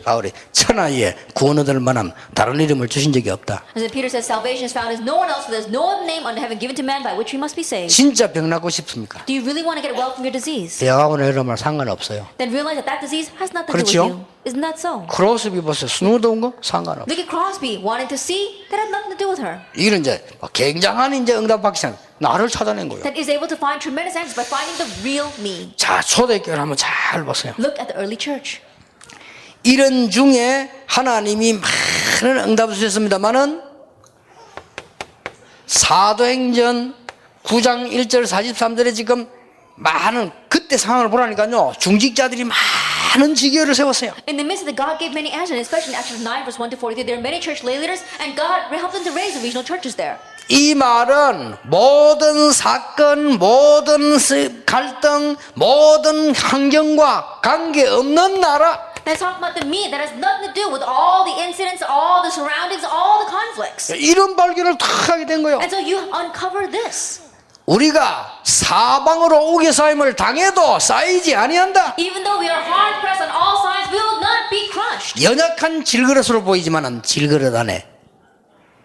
바울이 천하에 구원 얻을 만한 다른 이름을 주신 적이 없다. And then Peter says, Salvation is found in no one else, for there's no other name under heaven given to man by which we must be saved. 진짜 병 낫고 싶습니까? Do you really want to get well from your disease? 대학원에 이러면 상관없어요. Then realize that that disease has nothing to do with 그렇죠? you. Isn't that so? 크로스비 보세요. 스노우 더운 거 상관없어요. Look at Crosby wanting to see. That had nothing to do with her. 이런 이제 굉장한 이제 응답 박상 나를 찾아낸 거예요. That is able to find tremendous answers by finding the real me. 자, 초대교회를 한번 잘 보세요. Look at the early church. 이런 중에 하나님이 많은 응답을 주셨습니다만은 사도행전 9장 1절 43절에 지금 많은 그때 상황을 보라니까요. 중직자들이 많은 지교를 세웠어요. In the midst of the God gave many answers, and especially in Acts 9 verse 1 to 43, there are many church lay leaders, and God helped them to raise the regional churches there. 이 말은 모든 사건, 모든 갈등, 모든 환경과 관계없는 나라. That's talking about the me that has nothing to do with all the incidents, all the surroundings, all the conflicts. 이런 발견을 탁 하게 된 거예요. And so you uncover this. 우리가 사방으로 우겨 쌓임을 당해도 쌓이지 아니한다. Even though we are hard pressed on all sides, we will not be crushed. 연약한 질그릇으로 보이지만은 질그릇 안에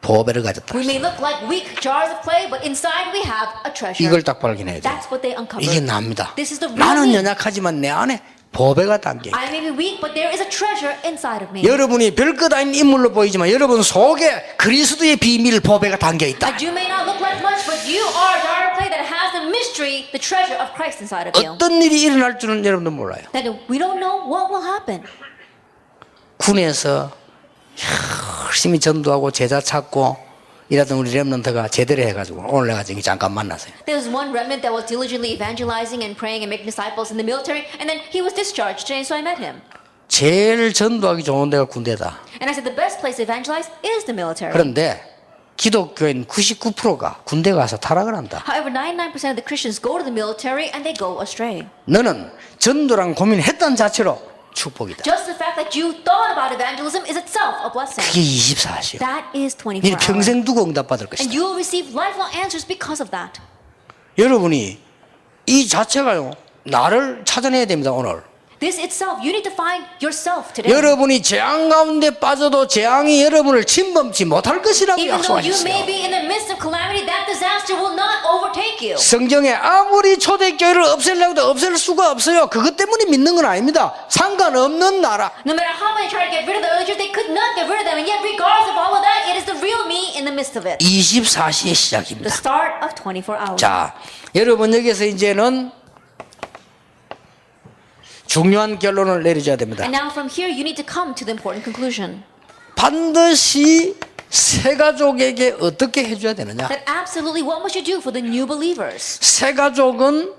보배를 가졌다. We may look like weak jars of clay, but inside we have a treasure. 이걸 딱 발견해야 돼. That's what they uncovered. 이게 납니다. This is the real 나는 me. 연약하지만 내 안에 보배가 담겨 있다. I may be weak, but there is a treasure inside of me. 여러분이 별것 아닌 인물로 보이지만 여러분 속에 그리스도의 비밀 보배가 담겨 있다. And you may not look like much, but you are a jar of clay that has the mystery, the treasure of Christ inside of you. 어떤 일이 일어날 줄은 여러분도 몰라요. That we don't know what will happen. 군에서 열심히 전도하고 제자 찾고 이라던 우리 렘넌트가 제대로 해가지고 오늘 내가 저기 잠깐 만났어요. There was one remnant that was diligently evangelizing and praying and making disciples in the military, and then he was discharged today, so I met him. 제일 전도하기 좋은 데가 군대다. And I said the best place to evangelize is the military. 그런데 기독교인 99%가 군대 가서 타락을 한다. However, 99% of the Christians go to the military and they go astray. 너는 전도랑 고민했던 자체로 축복이다. Just the fact that you thought about evangelism is itself a blessing. 그게 24시요. That is 24 니 hours. 평생 두고 응답받을 And 것이다. you will receive lifelong answers because of that. 여러분이 이 자체가요. 나를 찾아내야 됩니다. 오늘. This itself, you need to find yourself today. 여러분이 재앙 가운데 빠져도 재앙이 여러분을 침범치 못할 것이라고 Even though you may 약속하셨어요. be in the midst of calamity, that disaster will not overtake you. 성경에 아무리 초대교회를 없애려고 해도 없앨 수가 없어요. 그것 때문에 믿는 건 아닙니다. 상관없는 나라. No matter how many try to get rid of the early church, they could not get rid of them. And yet, regardless of all of that, it is the real me in the midst of it. 24시의 The 시작입니다. start of 24 hours. 자, 여러분 여기서 이제는 중요한 결론을 내리셔야 됩니다. And now from here, you need to come to the important conclusion. 반드시 새 가족에게 어떻게 해줘야 되느냐? That absolutely what must you do for the new believers? 새 가족은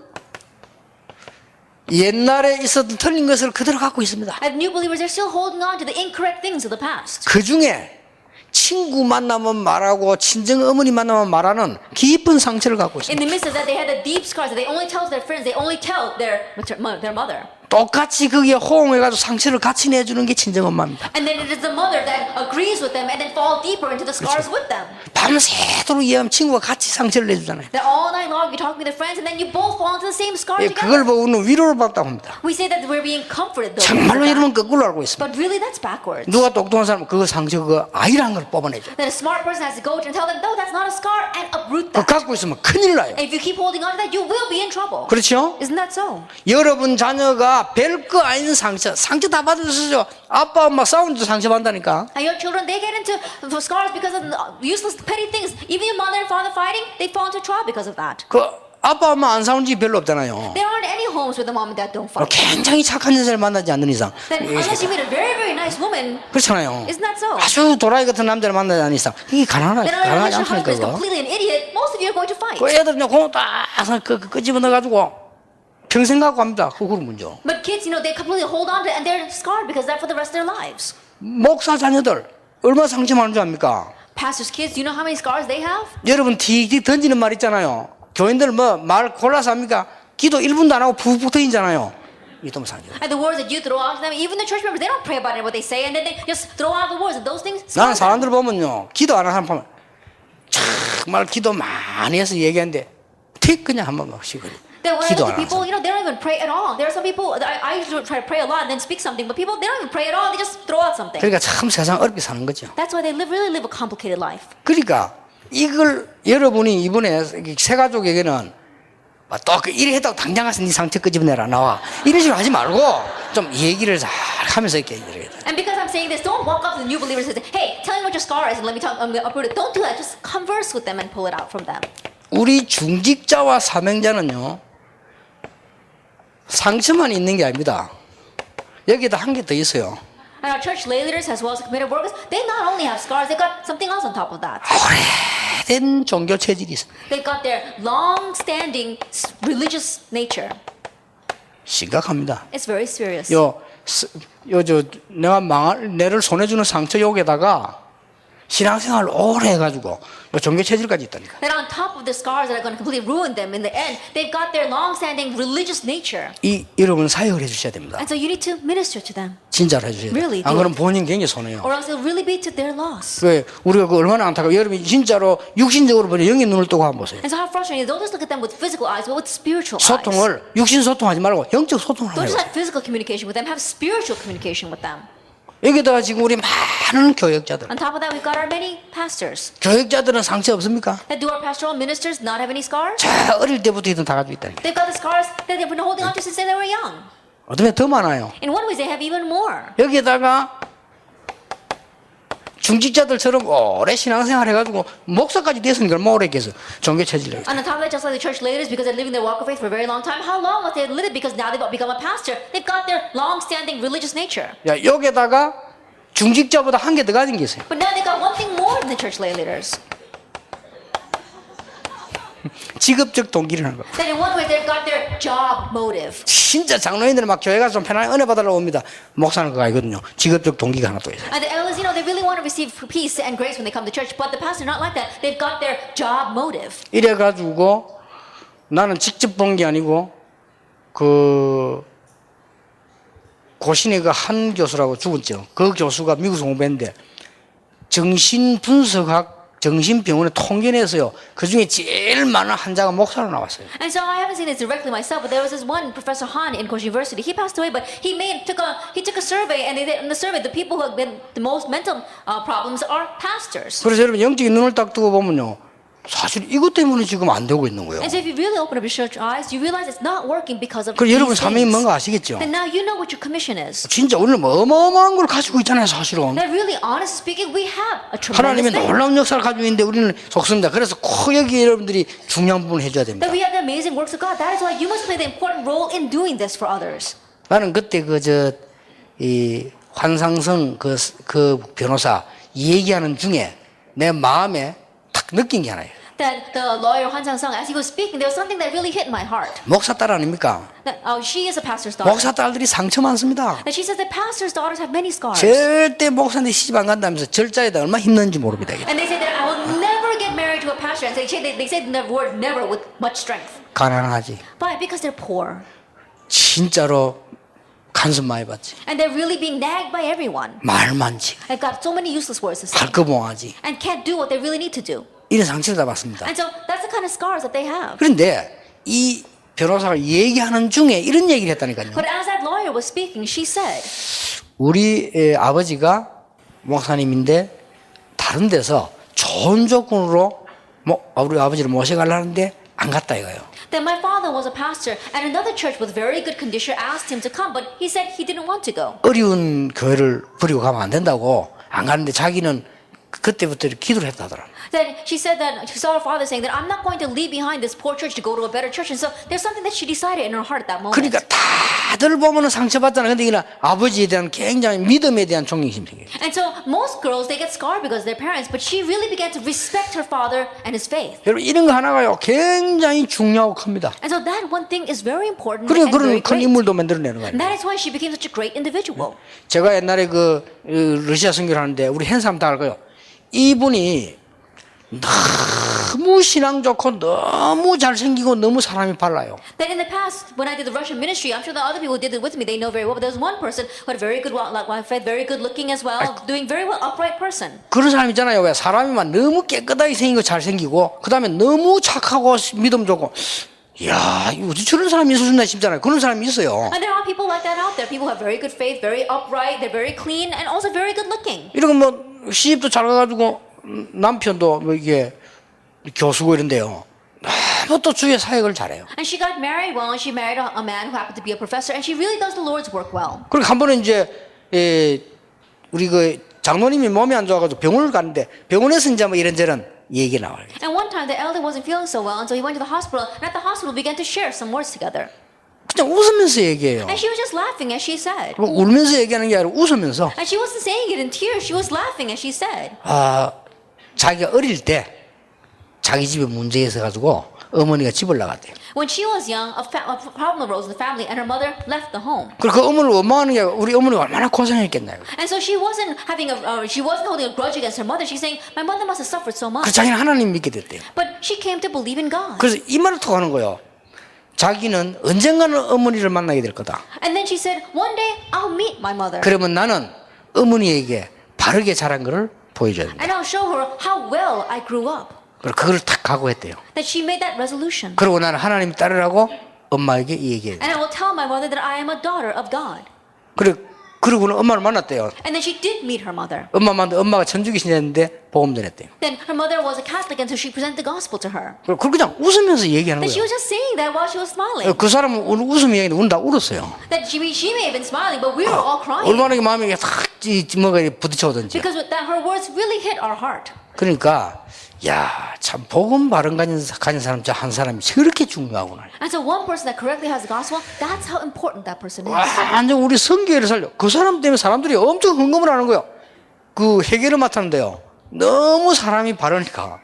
옛날에 있었던 틀린 것을 그대로 갖고 있습니다. As new believers, they're still holding on to the incorrect things of the past. 그 중에 친구 만나면 말하고 친정 어머니 만나면 말하는 깊은 상처를 갖고 In 있습니다. the midst of that, they had the deep scars that they only tell their friends, they only tell their mother. 똑같이 거기에 호응해가지고 상처를 같이 내주는 게 친정엄마입니다. And then it is the mother that agrees with them and then fall deeper into the scars with them. 밤새도록 이해하면 친구가 같이 상처를 내주잖아요. That all night long you're talking with your friends and then you both fall into the same scar 예, 그걸 together. 보고 우리는 위로를 받다고 합니다. We say that we're being comforted though. 정말로 because of that. 여러분 거꾸로 알고 있습니다. But really that's backwards. 누가 똑똑한 사람은 그 상처 그 아이라는 걸 뽑아내죠. That a smart person has to go and tell them, no, that's not a scar, and uproot 그거 that. 갖고 있으면 큰일 나요. And if you keep holding on to that, you will be in trouble. 그렇죠? Isn't that so? 여러분 자녀가 별거 아닌 상처 다 받으셨죠? 아빠 엄마 싸우는데 상처 받는다니까. And your children, they get into scars because of useless petty things. Even your mother and father fighting, they fall into trouble because of that. 그 아빠 엄마 안 싸운 집 별로 없잖아요. There aren't any homes where the mom and dad don't fight. 굉장히 착한 여자를 만나지 않는 이상. Then unless you meet a very, very nice woman, 그렇잖아요. isn't that so? 아주 도라이 같은 남자를 만나지 않는 이상 이게 Then 가능하지 unless your 않다니까 husband is 그거. completely an idiot, most of you are going to fight. 그 애들 그냥 공딱 끄집어 넣어가지고 평생 갖고 갑니다. 그거 문제. But kids, they completely hold on to it and they're scarred because of that for the rest of their lives. 목사 자녀들 얼마나 상처 많은 줄 압니까? Pastors' kids, do you know how many scars they have? 여러분 틱틱 던지는 말 있잖아요. 교인들 뭐 말 골라서 합니까? 기도 1분도 안 하고 푹푹 터지잖아요. 이게 또 상처. And the words that you throw out to them, even the church members, they don't pray about it, what they say, and then they just throw out the words, and those things 나는 scar them. 사람들 보면요. 기도 안 하는 사람 보면 정말 기도 많이 해서 얘기하는데 틱 그냥 한 번만 쉬고 Then when I 기도 look 안 at 하는 people, 사람. they don't even pray at all. There are some people, I usually try to pray a lot and then speak something, but people, they don't even pray at all, they just throw out something. 그러니까 참 세상 어렵게 사는 거죠. That's why they really live a complicated life. 그러니까 이걸 여러분이 이번에 새 가족에게는 또 이래 했다고 당장 가서 네 상처 끄집어내라 나와 이런 식으로 하지 말고 좀 얘기를 잘 하면서 이렇게 얘기를 해야 돼. And because I'm saying this, don't walk up to the new believers and say, hey, tell me what your scar is and let me uproot it. Don't do that. Just converse with them and pull it out from them. 우리 중직자와 사명자는요 상처만 있는 게 아닙니다. 여기다 한 개 더 있어요. And our church lay leaders as well as committed workers, they not only have scars, they got something else on top of that. 오래된 종교 체질이 있어요. They got their long-standing religious nature. 심각합니다. It's very serious. 내가 내를 손해주는 상처 욕에다가 신앙생활을 오래 해가지고 종교 체질까지 있다니까. That on top of the scars that are going to completely ruin them in the end, they've got their long-standing religious nature. 여러분 사역을 해주셔야 됩니다. And so you need to minister to them. 진짜로 해주셔야 돼요. Really 안 do 그러면 본인 굉장히 손해요. Or else it'll really be to their loss. 왜 우리가 그 얼마나 안타까워. 여러분이 진짜로 육신적으로 보니 영의 눈을 뜨고 한번 보세요. And so how frustrating. Don't just look at them with physical eyes, but with spiritual eyes. 소통을 육신 소통하지 말고 영적 소통을 Don't 해요. just have physical communication with them, have spiritual communication with them. 여기다가 지금 우리 많은 교역자들. On top of that, we've got our many pastors. 교역자들은 상처 없습니까? And do our pastoral ministers not have any scars? 자, 어릴 때부터 있던 다 가지고 있다니까. They've got the scars that they've been holding on to since they were young. 어쩌면 더 많아요. In one way, they have even more. 여기에다가 중직자들처럼 오래 신앙생활 해가지고 목사까지 됐으니까 얼마나 오래 했겠어. 종교 체질을. And on top of that, just like the church leaders, because they're living their walk of faith for a very long time, how long have they lived it? Because now they've become a pastor. They've got their long-standing religious nature. 야, 여기에다가 중직자보다 한 개 더 가진 게 있어요. But now they've got one thing more than the church lay leaders. 직업적 동기를 하는 거. That in one way, they've got their job 모tive. 진짜 장로인들은 막 교회 가서 좀 편안하게 은혜 받으려고 옵니다. 목사는 그거 아니거든요. 직업적 동기가 하나 또 있어요. And the elders, they really want to receive peace and grace when they come to church, but the pastor not like that. They've got their job motive. 이래가지고 나는 직접 본 게 아니고 고신의 그 한 교수라고 죽었죠. 그 교수가 미국에서 공부했는데 정신분석학 정신병원에 통계내서요. 그 중에 제일 많은 환자가 목사로 나왔어요. And so I haven't seen this directly myself, but there was this one Professor Han in Kochi University. He passed away, but he took a survey, and in the survey, the people who have been the most mental problems are pastors. 그래서 여러분 영적인 눈을 딱 뜨고 보면요. 사실 이것 때문에 지금 안 되고 있는 거예요. And so if you really open up your spiritual eyes, you realize it's not working because of 그럼 여러분 these 사명이 things. 뭔가 아시겠죠? Then now you know what your commission is. 진짜 오늘 뭐 어마어마한 걸 가지고 있잖아요, 사실은. That really, honestly speaking, we have a tremendous 하나님의 thing. 놀라운 역사를 가지고 있는데 우리는 속습니다. 그래서 꼭 여기 여러분들이 중요한 부분을 해줘야 됩니다. That we have the amazing works of God. That is why you must play the important role in doing this for others. 나는 그때 이 환상성 그 변호사 얘기하는 중에 내 마음에 탁 느낀 게 하나예요. That the lawyer Han Sang-sung, as he was speaking, there was something that really hit my heart. 목사 딸 아닙니까? That she is a pastor's daughter. 목사 딸들이 상처 많습니다. That she says that pastors' daughters have many scars. 절대 목사한테 시집 안 간다면서 절자에다 얼마나 힘든지 모릅니다. 이게. And they say that I will never get married to a pastor. And they say the word never with much strength. 가난하지. Why? Because they're poor. 진짜로 간섭 많이 받지. And they're really being nagged by everyone. 말 많지. They've got so many useless words to say. 발거봉하지. And can't do what they really need to do. 이런 상처를 다 받습니다. And so that's the kind of scars that they have. 그런데 이 변호사가 얘기하는 중에 이런 얘기를 했다니까요. But as that lawyer was speaking, she said, 우리 아버지가 목사님인데 다른 데서 좋은 조건으로 우리 아버지를 모셔가려는데 안 갔다 이거예요. that my father was a pastor and another church with very good condition asked him to come, but he said he didn't want to go. 어려운 교회를 버리고 가면 안 된다고 안 가는데 자기는 그때부터 기도를 했다더라. Then she said that she saw her father saying that I'm not going to leave behind this poor church to go to a better church. And so there's something that she decided in her heart at that moment. 그러니까 다들 보면은 상처받잖아. 근데 이는 아버지에 대한 굉장히 믿음에 대한 존경심이 생겨요. And so most girls, they get scarred because of their parents, but she really began to respect her father and his faith. 여러분 이런 거 하나가요 굉장히 중요하고 큽니다. And so that one thing is very important 그래 and 그런 very 큰 great. 인물도 만들어내는 거예요. And that is why she became such a great individual. 제가 옛날에 러시아 선교를 하는데 우리 한 사람 다 알고요. 이분이 너무 신앙 좋고 너무 잘생기고 너무 사람이 발라요. That in the past, when I did the Russian ministry, I'm sure the other people who did it with me, they know very well. But there was one person who had a very good wife, very good looking as well, doing very well, upright person. 그런 사람 있잖아요. 왜 사람이 막 너무 깨끗하게 생기고 잘생기고 그 다음에 너무 착하고 믿음 좋고 이야 어찌 저런 사람이 있었나 싶잖아요. 그런 사람이 있어요. And there are people like that out there. People who have very good faith, very upright, they're very clean, and also very good looking. 이런 뭐 시집도 잘 가가지고 남편도 뭐 이게 교수고 이런데요. 너무 또 주의 사역을 잘해요. And she got married well, and she married a man who happened to be a professor, and she really does the Lord's work well. 그리고 한 번은 이제 우리 그 장로님이 몸이 안 좋아가지고 병원을 갔는데 병원에서 이제 뭐 이런저런 얘기 나와요. And one time the elder wasn't feeling so well, and so he went to the hospital, and at the hospital began to share some words together. 그냥 웃으면서 얘기해요. And she was just laughing as she said. 뭐 울면서 얘기하는 게 아니라 웃으면서 And she wasn't saying it in tears, she was laughing as she said. 자기가 어릴 때 자기 집에 문제 있어가지고 어머니가 집을 나갔대요. When she was young, a problem arose in the family, and her mother left the home. 그리고 그 어머니를 원망하는 게 우리 어머니가 얼마나 고생했겠나요. And so she wasn't holding a grudge against her mother. She's saying, my mother must have suffered so 그 much. 자기는 하나님 믿게 됐대요. But she came to believe in God. 그래서 이 말을 통하는 거예요. 자기는 언젠가는 어머니를 만나게 될 거다. And then she said, one day I'll meet my mother. 그러면 나는 어머니에게 바르게 자란 것을 보여줘야 된다. And I'll show her how well I grew up. 그리고 그걸 탁 각오했대요. That she made that resolution. 그리고 나는 하나님 따르라고 엄마에게 얘기해요. And I will tell my mother that I am a daughter of God. 그리고는 엄마를 만났대요. And then she did meet her mother. 엄마가 천주교신이었는데 복음 전했대요. Then her mother was a Catholic, and so she presented the gospel to her. 그리고 그냥 웃으면서 얘기하는 That she 거예요. was just saying that while she was smiling. 그 사람은 웃으면 얘기했는데 우리는 다 울었어요. That she may have been smiling, but we were all crying. 얼마나 마음이 탁 뭐가 부딪혀오든지. Because that her words really hit our heart. 그러니까 참 복음 바른 가진 사람 한 사람이 저렇게 중요하구나. And so one person that correctly has the gospel, that's how important that person is. 완전 우리 성교회를 살려. 그 사람 때문에 사람들이 엄청 흥금을 하는 거예요. 그 회계를 맡았는데요. 너무 사람이 바르니까.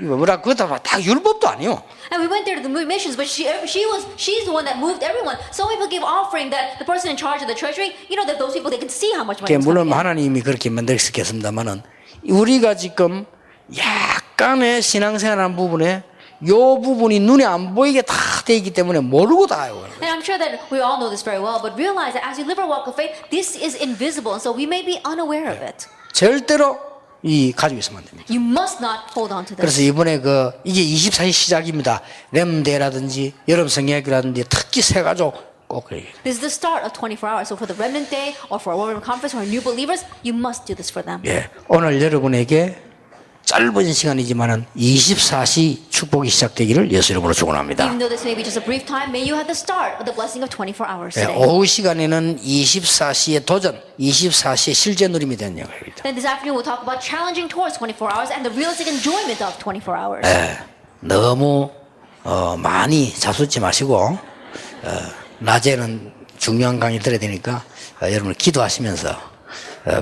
이거 뭐라 그거 다 율법도 아니요. And we went there to the missions, but she's the one that moved everyone. Some people give offering that the person in charge of the treasury, that those people they can see how much money is 물론 coming in. 하나님이 그렇게 만들었겠습니다만은 우리가 지금 약간의 신앙생활하는 부분에 요 부분이 눈에 안 보이게 다 돼 있기 때문에 모르고 다 해요. And I'm sure that we all know this very well, but realize that as we live our walk of faith, this is invisible, and so we may be unaware of it. 절대로 가지고 있으면 안 됩니다. You must not hold on to this. 그래서 이번에 이게 24시 시작입니다. 렘데라든지 여름 성경학교라든지 특히 세 가족 꼭 그래요. This is the start of 24 hours. So for the Remnant Day, or for a Women Conference, or new believers, you must do this for them. 오늘 여러분에게 짧은 시간이지만은 24시 축복이 시작되기를 예수 이름으로 축원합니다. Even though this may be just a brief time, may you have the start of the blessing of 24 hours today. 오후 시간에는 24시의 도전, 24시의 실제 누림이 되는 영역입니다. Then this afternoon we'll talk about challenging towards 24 hours and the realistic enjoyment of 24 hours. 너무 많이 잡숫지 마시고 낮에는 중요한 강의 들어야 되니까 여러분 기도하시면서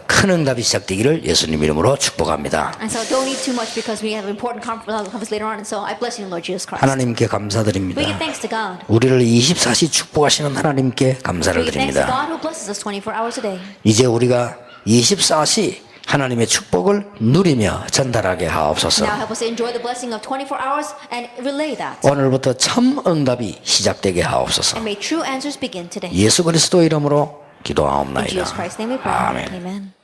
큰 응답이 시작되기를 예수님 이름으로 축복합니다. And so don't eat too much because we have an important conference later on. And so I bless you in Lord Jesus Christ. 하나님께 감사드립니다. We give thanks to God. 우리를 24시 축복하시는 하나님께 감사를 We give thanks to 드립니다. God who blesses us 24 hours a day. 이제 우리가 24시 하나님의 축복을 누리며 전달하게 하옵소서. Now help us to enjoy the blessing of 24 hours and relay that. 오늘부터 참 응답이 시작되게 하옵소서. And may true answers begin today. 예수 그리스도 이름으로 In 기도하옵나이다. Jesus Christ's name we pray. 아멘. Amen.